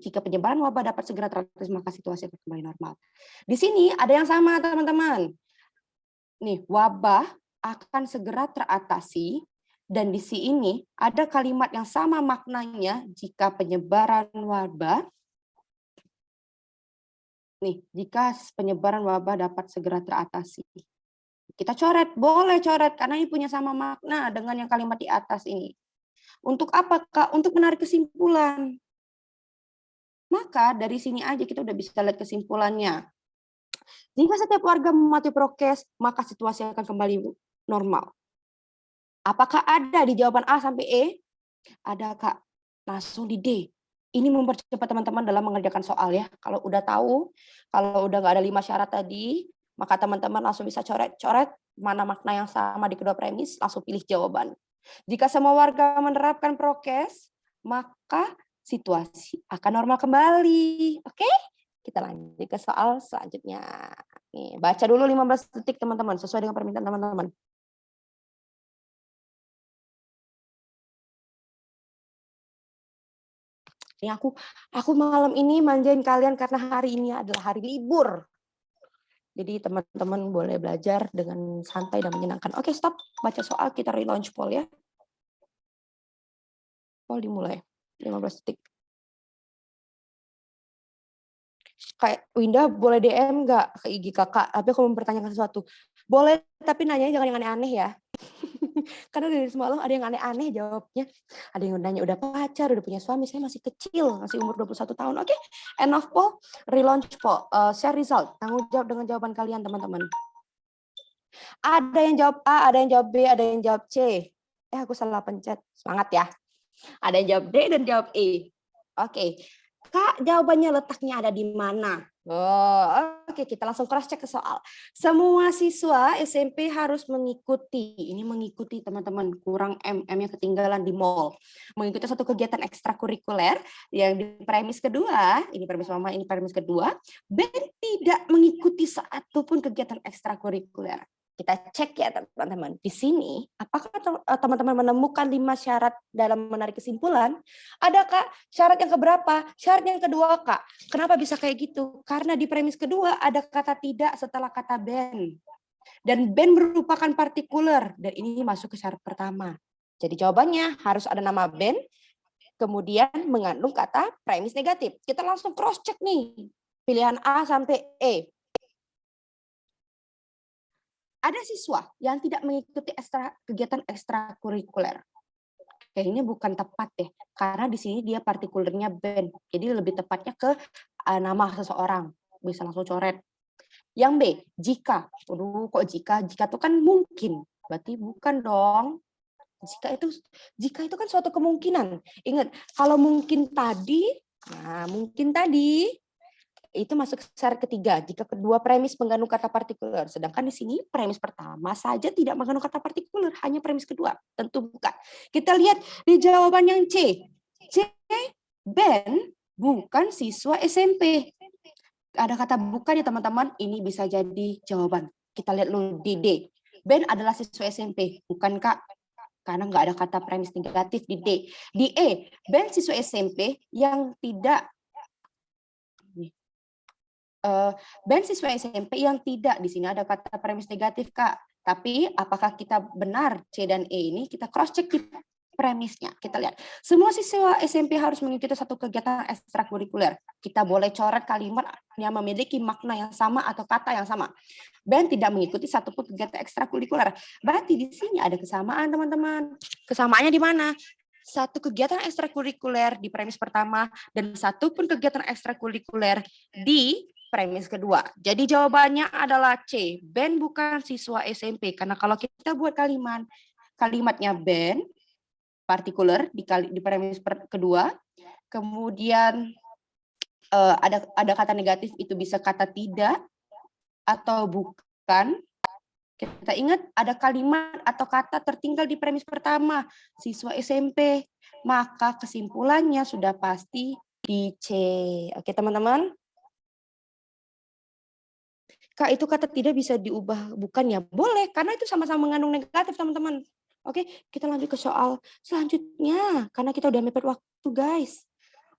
jika penyebaran wabah dapat segera teratasi, maka situasi akan kembali normal. Di sini ada yang sama, teman-teman. Nih, wabah akan segera teratasi. Dan di sini ada kalimat yang sama maknanya jika penyebaran wabah. Nih, jika penyebaran wabah dapat segera teratasi. Kita coret, boleh coret karena ini punya sama makna dengan yang kalimat di atas ini. Untuk apa, Kak? Untuk menarik kesimpulan. Maka dari sini aja kita udah bisa lihat kesimpulannya. Jika setiap warga mematuhi prokes, maka situasi akan kembali normal. Apakah ada di jawaban A sampai E? Ada, Kak. Langsung di D. Ini mempercepat teman-teman dalam mengerjakan soal ya. Kalau udah tahu, kalau udah nggak ada 5 syarat tadi, maka teman-teman langsung bisa coret-coret mana makna yang sama di kedua premis, langsung pilih jawaban. Jika semua warga menerapkan prokes, maka situasi akan normal kembali. Oke? Kita lanjut ke soal selanjutnya. Nih, baca dulu 15 detik teman-teman, sesuai dengan permintaan teman-teman. Ini aku malam ini manjain kalian karena hari ini adalah hari libur. Jadi teman-teman boleh belajar dengan santai dan menyenangkan. Oke, stop. Baca soal, kita relaunch poll ya. Poll dimulai. 15 detik. Kayak Winda boleh DM nggak ke IG kakak? Tapi aku mau mempertanyakan sesuatu. Boleh, tapi nanyanya jangan yang aneh-aneh ya. Karena dari semalam ada yang aneh-aneh jawabnya. Ada yang nanya udah pacar, udah punya suami, saya masih kecil, masih umur 21 tahun. Oke, end of poll, relaunch poll, share result. Tanggung jawab dengan jawaban kalian, teman-teman. Ada yang jawab A, ada yang jawab B, ada yang jawab C. Aku salah pencet. Semangat ya. Ada yang jawab D dan jawab E. Oke. Kak, jawabannya letaknya ada di mana? Oh, oke, kita langsung cross check ke soal. Semua siswa SMP harus mengikuti. Ini mengikuti teman-teman, kurang M-nya ketinggalan di mall. Mengikuti satu kegiatan ekstrakurikuler yang di premis kedua, ini premis mama, ini premis kedua, dan tidak mengikuti satupun kegiatan ekstrakurikuler. Kita cek ya teman-teman. Di sini, apakah teman-teman menemukan 5 syarat dalam menarik kesimpulan? Ada Kak, syarat yang keberapa? Syarat yang kedua Kak. Kenapa bisa kayak gitu? Karena di premis kedua ada kata tidak setelah kata ben. Dan ben merupakan partikular. Dan ini masuk ke syarat pertama. Jadi jawabannya harus ada nama ben, kemudian mengandung kata premis negatif. Kita langsung cross check nih. Pilihan A sampai E. Ada siswa yang tidak mengikuti kegiatan ekstrakurikuler. Kayaknya bukan tepat deh, karena di sini dia partikulernya ben. Jadi lebih tepatnya ke nama seseorang. Bisa langsung coret. Yang B, jika. Aduh, kok jika? Jika itu kan mungkin. Berarti bukan dong. Jika itu kan suatu kemungkinan. Ingat, kalau mungkin tadi, itu masuk ke syarat ketiga jika kedua premis mengandung kata partikular. Sedangkan di sini premis pertama saja tidak mengandung kata partikular, hanya premis kedua. Tentu bukan. Kita lihat di jawaban yang C. C, Ben bukan siswa SMP. Ada kata bukan ya teman-teman, ini bisa jadi jawaban. Kita lihat dulu di D. Ben adalah siswa SMP, bukan Kak? Karena nggak ada kata premis negatif di D. Di E, Ben siswa SMP yang tidak Ben siswa SMP yang tidak, di sini ada kata premis negatif Kak. Tapi apakah kita benar C dan E ini? Kita cross check di premisnya. Kita lihat. Semua siswa SMP harus mengikuti satu kegiatan ekstrakurikuler. Kita boleh coret kalimat yang memiliki makna yang sama atau kata yang sama. Ben tidak mengikuti satupun kegiatan ekstrakurikuler. Berarti di sini ada kesamaan teman-teman. Kesamaannya di mana? Satu kegiatan ekstrakurikuler di premis pertama dan satu pun kegiatan ekstrakurikuler di premis kedua. Jadi jawabannya adalah C. Ben bukan siswa SMP. Karena kalau kita buat kalimatnya Ben, partikular di premis kedua, kemudian ada kata negatif, itu bisa kata tidak atau bukan. Kita ingat ada kalimat atau kata tertinggal di premis pertama, siswa SMP. Maka kesimpulannya sudah pasti di C. Oke teman-teman. Kak, itu kata tidak bisa diubah bukan ya? Boleh, karena itu sama-sama mengandung negatif, teman-teman. Oke, kita lanjut ke soal selanjutnya. Karena kita udah mepet waktu, guys.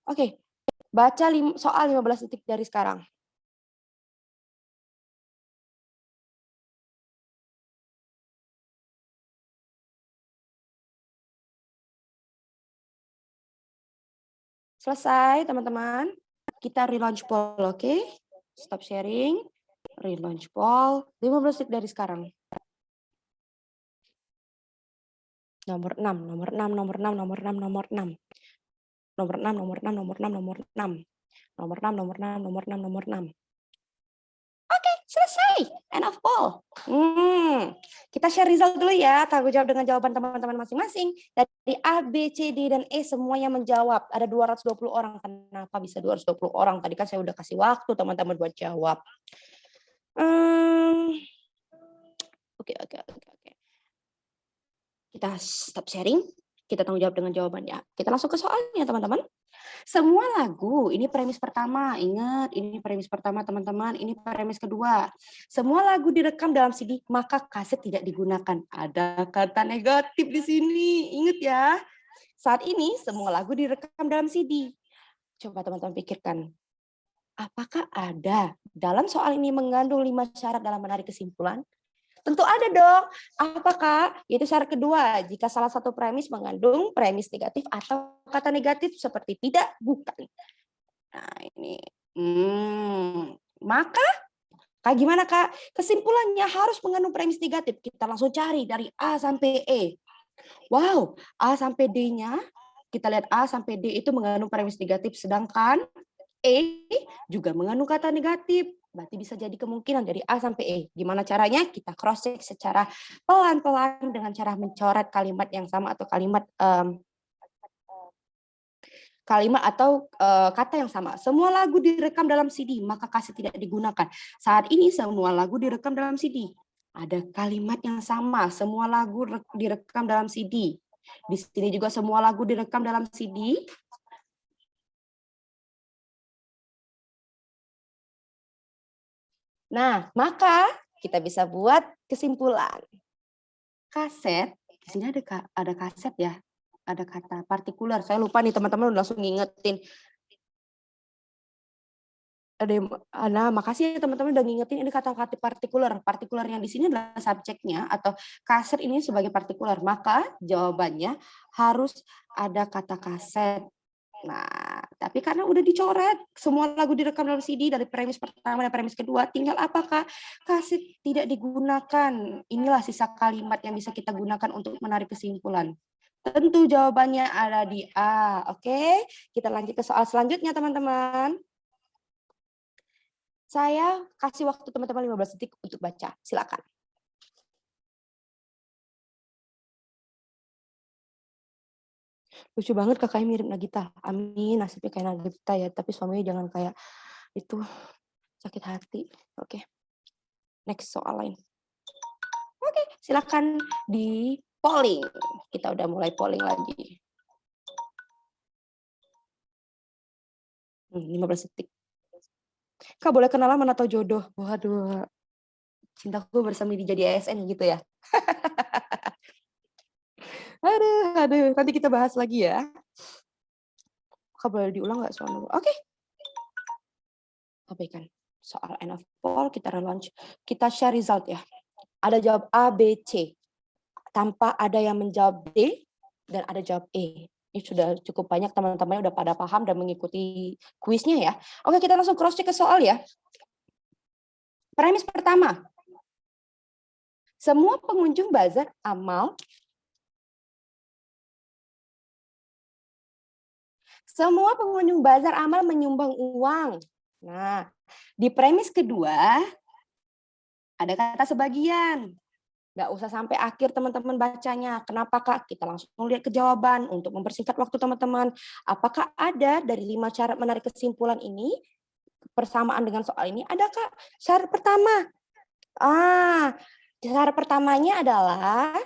Oke, baca soal 15 detik dari sekarang. Selesai, teman-teman. Kita relaunch poll, oke? Stop sharing. Relaunch poll 15 detik dari sekarang. Nomor 6, nomor 6, nomor 6, nomor 6, nomor 6. Nomor 6, nomor 6, nomor 6, nomor 6. Nomor 6, nomor 6, nomor 6, nomor 6. Oke, selesai. End of poll. Kita share result dulu ya. Tanggung jawab dengan jawaban teman-teman masing-masing. Dari A, B, C, D, dan E semuanya menjawab. Ada 220 orang. Kenapa bisa 220 orang? Tadi kan saya udah kasih waktu teman-teman buat jawab. Oke. Kita stop sharing. Kita tanggung jawab dengan jawabannya. Kita langsung ke soalnya, teman-teman. Semua lagu, ini premis pertama. Ingat, ini premis pertama, teman-teman. Ini premis kedua. Semua lagu direkam dalam CD, maka kaset tidak digunakan. Ada kata negatif di sini. Ingat ya. Saat ini, semua lagu direkam dalam CD. Coba teman-teman pikirkan. Apakah ada dalam soal ini mengandung 5 syarat dalam menarik kesimpulan? Tentu ada dong. Apakah? Yaitu syarat kedua, jika salah satu premis mengandung premis negatif atau kata negatif seperti tidak, bukan. Nah ini. Maka, kayak gimana Kak? Kesimpulannya harus mengandung premis negatif. Kita langsung cari dari A sampai E. Wow, A sampai D-nya, kita lihat A sampai D itu mengandung premis negatif, sedangkan E juga mengandung kata negatif. Berarti bisa jadi kemungkinan dari A sampai E. Gimana caranya? Kita cross-check secara pelan-pelan dengan cara mencoret kalimat yang sama atau kalimat atau kata yang sama. Semua lagu direkam dalam CD, maka kaset tidak digunakan. Saat ini semua lagu direkam dalam CD. Ada kalimat yang sama, semua lagu direkam dalam CD. Di sini juga semua lagu direkam dalam CD. Nah, maka kita bisa buat kesimpulan. Kaset, di sini ada kaset ya, ada kata partikular. Saya lupa nih teman-teman udah langsung ngingetin. Nah, makasih ya teman-teman udah ngingetin ini kata-kata partikular. Partikular yang di sini adalah subjeknya atau kaset ini sebagai partikular. Maka jawabannya harus ada kata kaset. Nah, tapi karena udah dicoret, semua lagu direkam dalam CD dari premis pertama dan premis kedua, tinggal apakah kaset tidak digunakan. Inilah sisa kalimat yang bisa kita gunakan untuk menarik kesimpulan. Tentu jawabannya ada di A. Oke, kita lanjut ke soal selanjutnya teman-teman. Saya kasih waktu teman-teman 15 detik untuk baca. Silakan. Lucu banget kakaknya mirip Nagita. Amin, nasibnya kayak Nagita ya. Tapi suaminya jangan kayak itu, sakit hati. Oke. Next soal lain. Oke, silakan di polling. Kita udah mulai polling lagi. 15 detik. Kak boleh kenalan mana tahu jodoh. Waduh. Cintaku bersemi jadi ASN gitu ya. Aduh. Nanti kita bahas lagi ya. Kak boleh diulang nggak soalnya? Oke. Abaikan soal end of poll, kita relaunch. Kita share result ya. Ada jawab A, B, C. Tanpa ada yang menjawab D dan ada jawab E. Ini sudah cukup banyak teman-teman udah pada paham dan mengikuti kuisnya ya. Oke, kita langsung cross check ke soal ya. Premis pertama. Semua pengunjung bazar amal menyumbang uang. Nah, di premis kedua ada kata sebagian. Nggak usah sampai akhir teman-teman bacanya. Kenapa Kak? Kita langsung lihat ke jawaban untuk mempersingkat waktu teman-teman. Apakah ada dari 5 syarat menarik kesimpulan ini persamaan dengan soal ini? Ada Kak? Syarat pertama. Syarat pertamanya adalah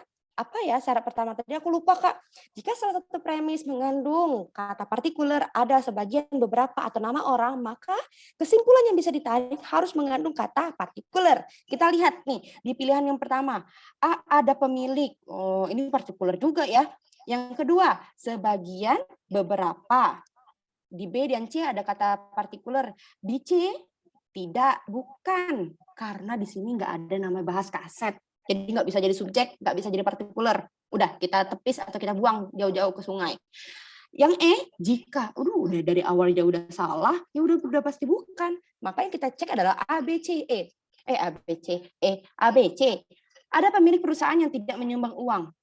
apa ya syarat pertama tadi aku lupa Kak. Jika salah satu premis mengandung kata partikular ada sebagian beberapa atau nama orang, maka kesimpulan yang bisa ditarik harus mengandung kata partikular. Kita lihat nih di pilihan yang pertama, A ada pemilik. Oh, ini partikular juga ya. Yang kedua, sebagian beberapa. Di B dan C ada kata partikular. Di C tidak, bukan. Karena di sini nggak ada nama bahas kaset. Jadi nggak bisa jadi subjek, nggak bisa jadi partikular. Udah, kita tepis atau kita buang jauh-jauh ke sungai. Yang E, jika udah dari awalnya udah salah, ya udah pasti bukan. Maka yang kita cek adalah A, B, C, E. A, B, C, E, A, B, C. Ada pemilik perusahaan yang tidak menyumbang uang.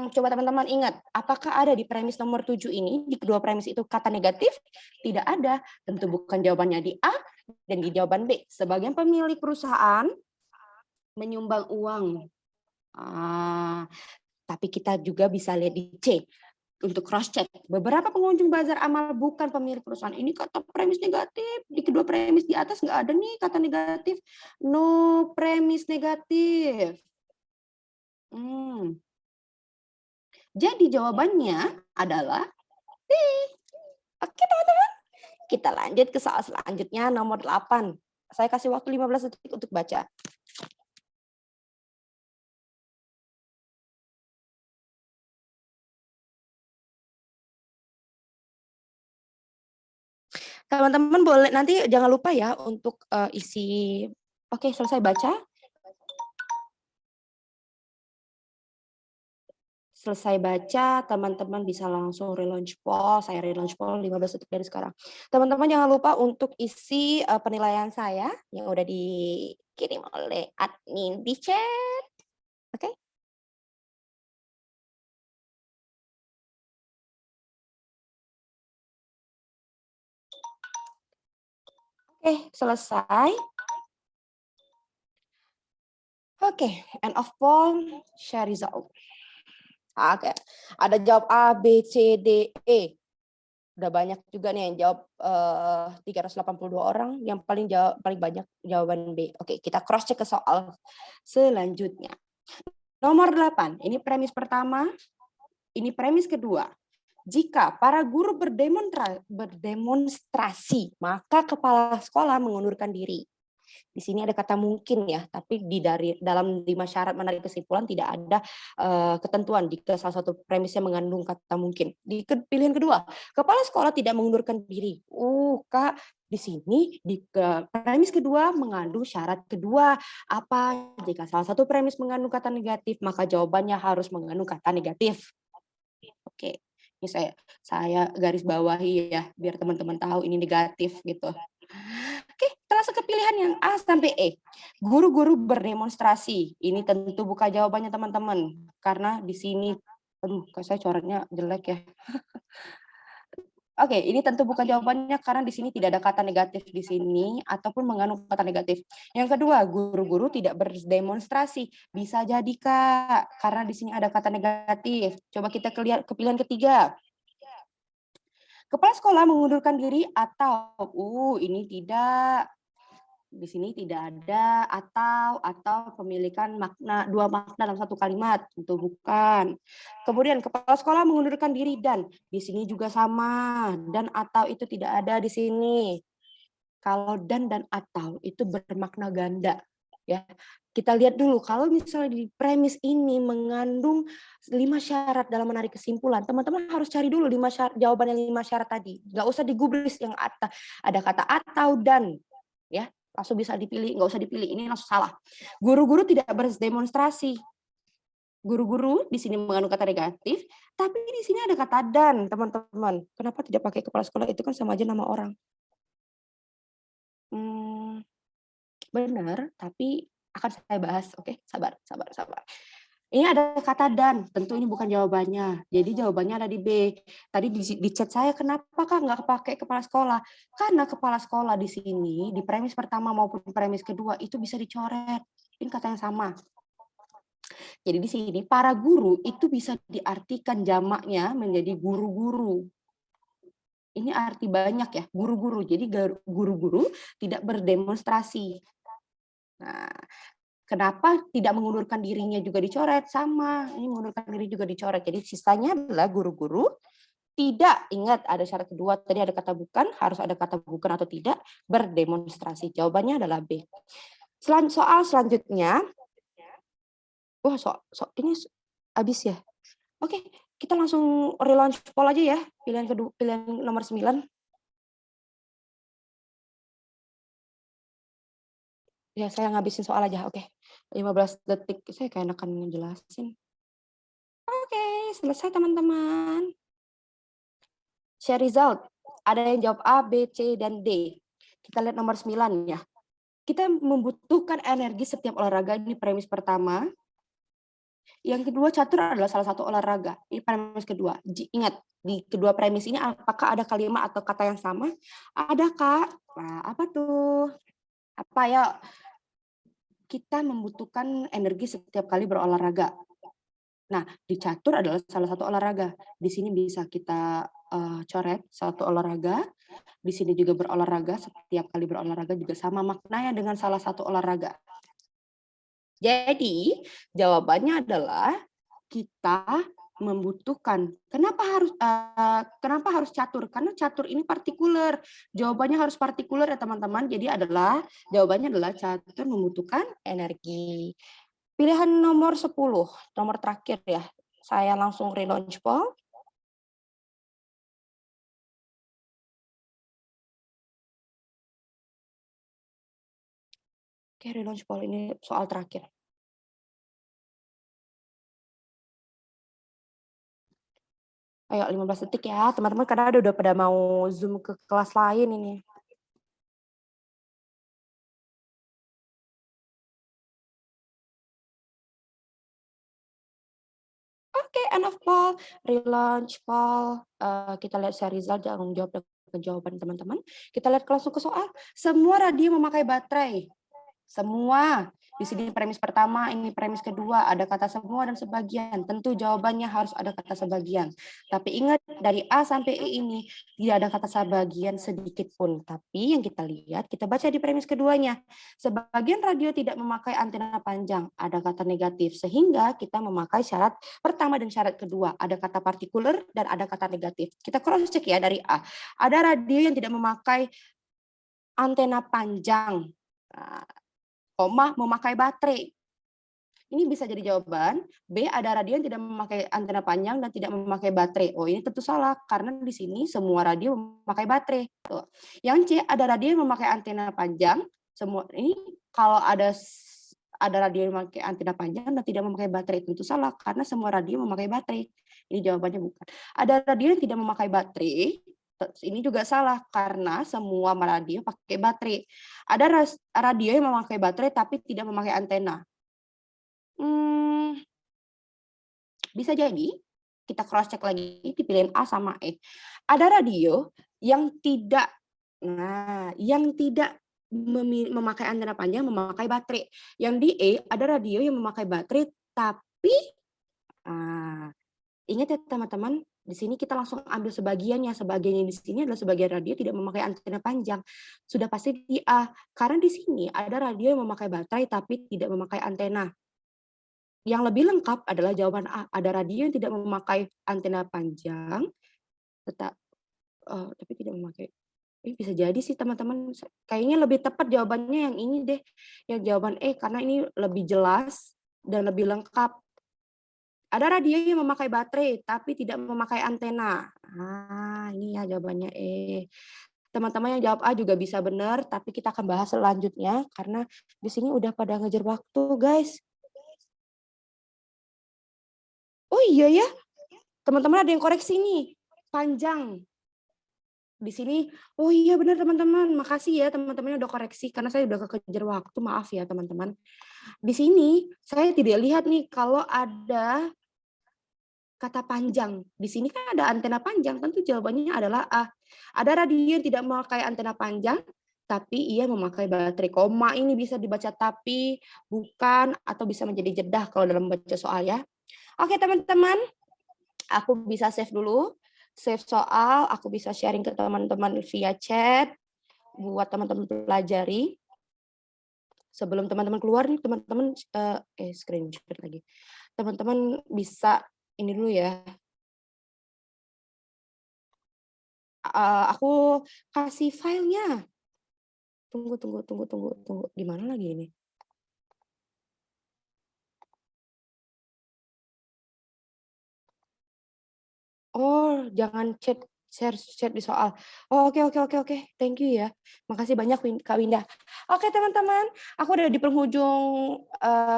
Coba teman-teman ingat, apakah ada di premis nomor 7 ini, di kedua premis itu kata negatif? Tidak ada. Tentu bukan jawabannya di A dan di jawaban B. Sebagian pemilik perusahaan menyumbang uang. Tapi kita juga bisa lihat di C untuk cross check. Beberapa pengunjung bazar amal bukan pemilik perusahaan. Ini kata premis negatif. Di kedua premis di atas nggak ada nih kata negatif. No premis negatif. Jadi jawabannya adalah D. Oke teman-teman. Kita lanjut ke soal selanjutnya nomor 8. Saya kasih waktu 15 detik untuk baca. Teman-teman boleh nanti jangan lupa ya untuk isi. Oke, selesai baca. Selesai baca, teman-teman bisa langsung relaunch poll. Saya relaunch poll 15 detik dari sekarang. Teman-teman jangan lupa untuk isi penilaian saya yang udah dikirim oleh admin di chat. Oke? Oke, selesai. Oke, end of poll, share result. Oke, ada jawab A, B, C, D, E. Udah banyak juga nih yang jawab 382 orang, yang paling banyak jawaban B. Oke, kita cross check ke soal selanjutnya. Nomor 8, ini premis pertama, ini premis kedua. Jika para guru berdemonstrasi, maka kepala sekolah mengundurkan diri. Di sini ada kata mungkin ya, tapi dalam 5 syarat menarik kesimpulan tidak ada ketentuan jika salah satu premisnya mengandung kata mungkin. Di pilihan kedua, kepala sekolah tidak mengundurkan diri. Kak, di sini premis kedua mengandung syarat kedua. Apa? Jika salah satu premis mengandung kata negatif, maka jawabannya harus mengandung kata negatif. Oke, ini saya garis bawahi ya, biar teman-teman tahu ini negatif gitu. Oke, kita langsung ke pilihan yang A sampai E. Guru-guru berdemonstrasi. Ini tentu bukan jawabannya teman-teman, karena di sini, aduh, saya coretnya jelek ya. Oke, ini tentu bukan jawabannya karena di sini tidak ada kata negatif di sini ataupun mengandung kata negatif. Yang kedua, guru-guru tidak berdemonstrasi. Bisa jadi Kak, karena di sini ada kata negatif. Coba kita lihat ke pilihan ketiga. Kepala sekolah mengundurkan diri atau ini tidak. Di sini tidak ada atau pemilikan dua makna dalam satu kalimat, itu bukan. Kemudian kepala sekolah mengundurkan diri dan di sini juga sama, dan atau itu tidak ada di sini. Kalau dan atau itu bermakna ganda ya. Kita lihat dulu kalau misalnya di premis ini mengandung 5 syarat dalam menarik kesimpulan, teman-teman harus cari dulu jawaban yang 5 syarat tadi. Nggak usah digubris yang ada kata atau dan ya. Langsung bisa dipilih, nggak usah dipilih, ini langsung salah. Guru-guru tidak berdemonstrasi. Guru-guru di sini mengandung kata negatif, tapi di sini ada kata dan, teman-teman. Kenapa tidak pakai kepala sekolah? Itu kan sama aja nama orang. Benar, tapi akan saya bahas, oke? Sabar. Ini ada kata dan, tentu ini bukan jawabannya. Jadi jawabannya ada di B. Tadi di chat saya, kenapa Kak nggak pakai kepala sekolah? Karena kepala sekolah di sini, di premis pertama maupun premis kedua, itu bisa dicoret. Ini kata yang sama. Jadi di sini, para guru itu bisa diartikan jamaknya menjadi guru-guru. Ini arti banyak ya, guru-guru. Jadi guru-guru tidak berdemonstrasi. Nah, kenapa tidak mengundurkan dirinya juga dicoret? Sama, ini mengundurkan diri juga dicoret. Jadi sisanya adalah guru-guru tidak, ingat ada syarat kedua, tadi ada kata bukan, harus ada kata bukan atau tidak, berdemonstrasi. Jawabannya adalah B. Soal selanjutnya, wah ini habis ya. Oke, kita langsung relaunch poll aja ya, pilihan nomor 9. Ya, saya ngabisin soal aja, oke. 15 detik, saya kayak enakan ngejelasin. Oke, selesai teman-teman. Share result. Ada yang jawab A, B, C, dan D. Kita lihat nomor 9 ya. Kita membutuhkan energi setiap olahraga, ini premis pertama. Yang kedua, catur adalah salah satu olahraga. Ini premis kedua. Ingat, di kedua premis ini apakah ada kalimat atau kata yang sama? Ada, Kak. Nah, apa tuh? Apa ya? Kita membutuhkan energi setiap kali berolahraga. Nah, di catur adalah salah satu olahraga. Di sini bisa kita coret satu olahraga. Di sini juga berolahraga, setiap kali berolahraga juga sama maknanya dengan salah satu olahraga. Jadi, jawabannya adalah kita membutuhkan. Kenapa harus catur? Karena catur ini partikular. Jawabannya harus partikular ya teman-teman. Jadi jawabannya adalah catur membutuhkan energi. Pilihan nomor 10, nomor terakhir ya. Saya langsung relaunch poll. Oke, relaunch poll ini soal terakhir. Ayo 15 detik ya, teman-teman, karena udah pada mau Zoom ke kelas lain ini. Oke, end of poll, relaunch poll. Kita lihat share result, jangan jawab dengan jawaban teman-teman. Kita lihat langsung ke soal. Semua radio memakai baterai. Semua. Di sini premis pertama, ini premis kedua, ada kata semua dan sebagian. Tentu jawabannya harus ada kata sebagian. Tapi ingat, dari A sampai E ini tidak ada kata sebagian sedikit pun. Tapi yang kita lihat, kita baca di premis keduanya. Sebagian radio tidak memakai antena panjang, ada kata negatif. Sehingga kita memakai syarat pertama dan syarat kedua. Ada kata partikular dan ada kata negatif. Kita cross check ya dari A. Ada radio yang tidak memakai antena panjang. Nah, memakai baterai. Ini bisa jadi jawaban. B, ada radio yang tidak memakai antena panjang dan tidak memakai baterai. Oh, ini tentu salah karena di sini semua radio memakai baterai. Tuh. Yang C, ada radio yang memakai antena panjang. Semua ini kalau ada radio yang memakai antena panjang dan tidak memakai baterai, tentu salah karena semua radio memakai baterai. Ini jawabannya bukan. Ada radio yang tidak memakai baterai. Ini juga salah karena semua radio pakai baterai. Ada radio yang memakai baterai tapi tidak memakai antena. Bisa jadi kita cross check lagi di pilihan A sama E. Ada radio yang tidak memakai antena panjang, memakai baterai. Yang di E ada radio yang memakai baterai tapi ingat ya teman-teman, di sini kita langsung ambil sebagiannya. Sebagiannya di sini adalah sebagian radio tidak memakai antena panjang. Sudah pasti di A. Karena di sini ada radio yang memakai baterai tapi tidak memakai antena. Yang lebih lengkap adalah jawaban A. Ada radio yang tidak memakai antena panjang, tapi tidak memakai. Ini bisa jadi sih teman-teman. Kayaknya lebih tepat jawabannya yang ini deh, yang jawaban E karena ini lebih jelas dan lebih lengkap. Ada radio yang memakai baterai tapi tidak memakai antena. Ini ya jawabannya E. Teman-teman yang jawab A juga bisa benar, tapi kita akan bahas selanjutnya karena di sini udah pada ngejar waktu, guys. Oh iya ya, teman-teman ada yang koreksi nih, panjang. Di sini, oh iya benar teman-teman, makasih ya teman-teman udah koreksi karena saya udah kekejar waktu, maaf ya teman-teman. Di sini saya tidak lihat nih kalau ada kata panjang. Di sini kan ada antena panjang, tentu jawabannya adalah A. Ada radio yang tidak memakai antena panjang, tapi ia memakai baterai. Koma ini bisa dibaca tapi, bukan, atau bisa menjadi jedah kalau dalam baca soal ya. Oke teman-teman, aku bisa save dulu. Save soal, aku bisa sharing ke teman-teman via chat. Buat teman-teman pelajari. Sebelum teman-teman keluar nih, teman-teman, screenshot lagi. Teman-teman bisa, ini dulu ya. Aku kasih filenya. Tunggu. Gimana lagi ini? Oh, jangan share di soal. Oh, oke. Thank you ya. Makasih banyak Kak Winda. Oke, teman-teman, aku udah di penghujung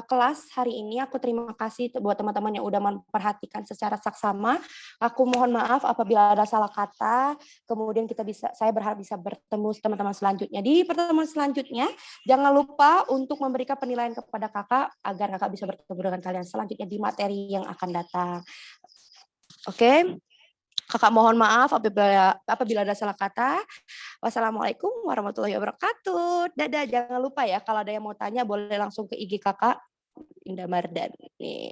kelas hari ini. Aku terima kasih buat teman-teman yang udah memperhatikan secara saksama. Aku mohon maaf apabila ada salah kata. Kemudian saya berharap bisa bertemu teman-teman selanjutnya. Di pertemuan selanjutnya, jangan lupa untuk memberikan penilaian kepada kakak agar kakak bisa bertemu dengan kalian selanjutnya di materi yang akan datang. Oke, kakak mohon maaf apabila ada salah kata. Wassalamualaikum warahmatullahi wabarakatuh. Dadah, jangan lupa ya kalau ada yang mau tanya boleh langsung ke IG kakak Indah Mardan. Nih.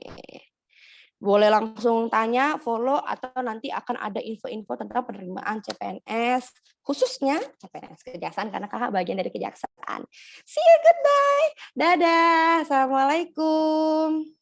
Boleh langsung tanya, follow, atau nanti akan ada info-info tentang penerimaan CPNS, khususnya CPNS Kejaksaan karena kakak bagian dari Kejaksaan. See you, goodbye. Dadah, assalamualaikum.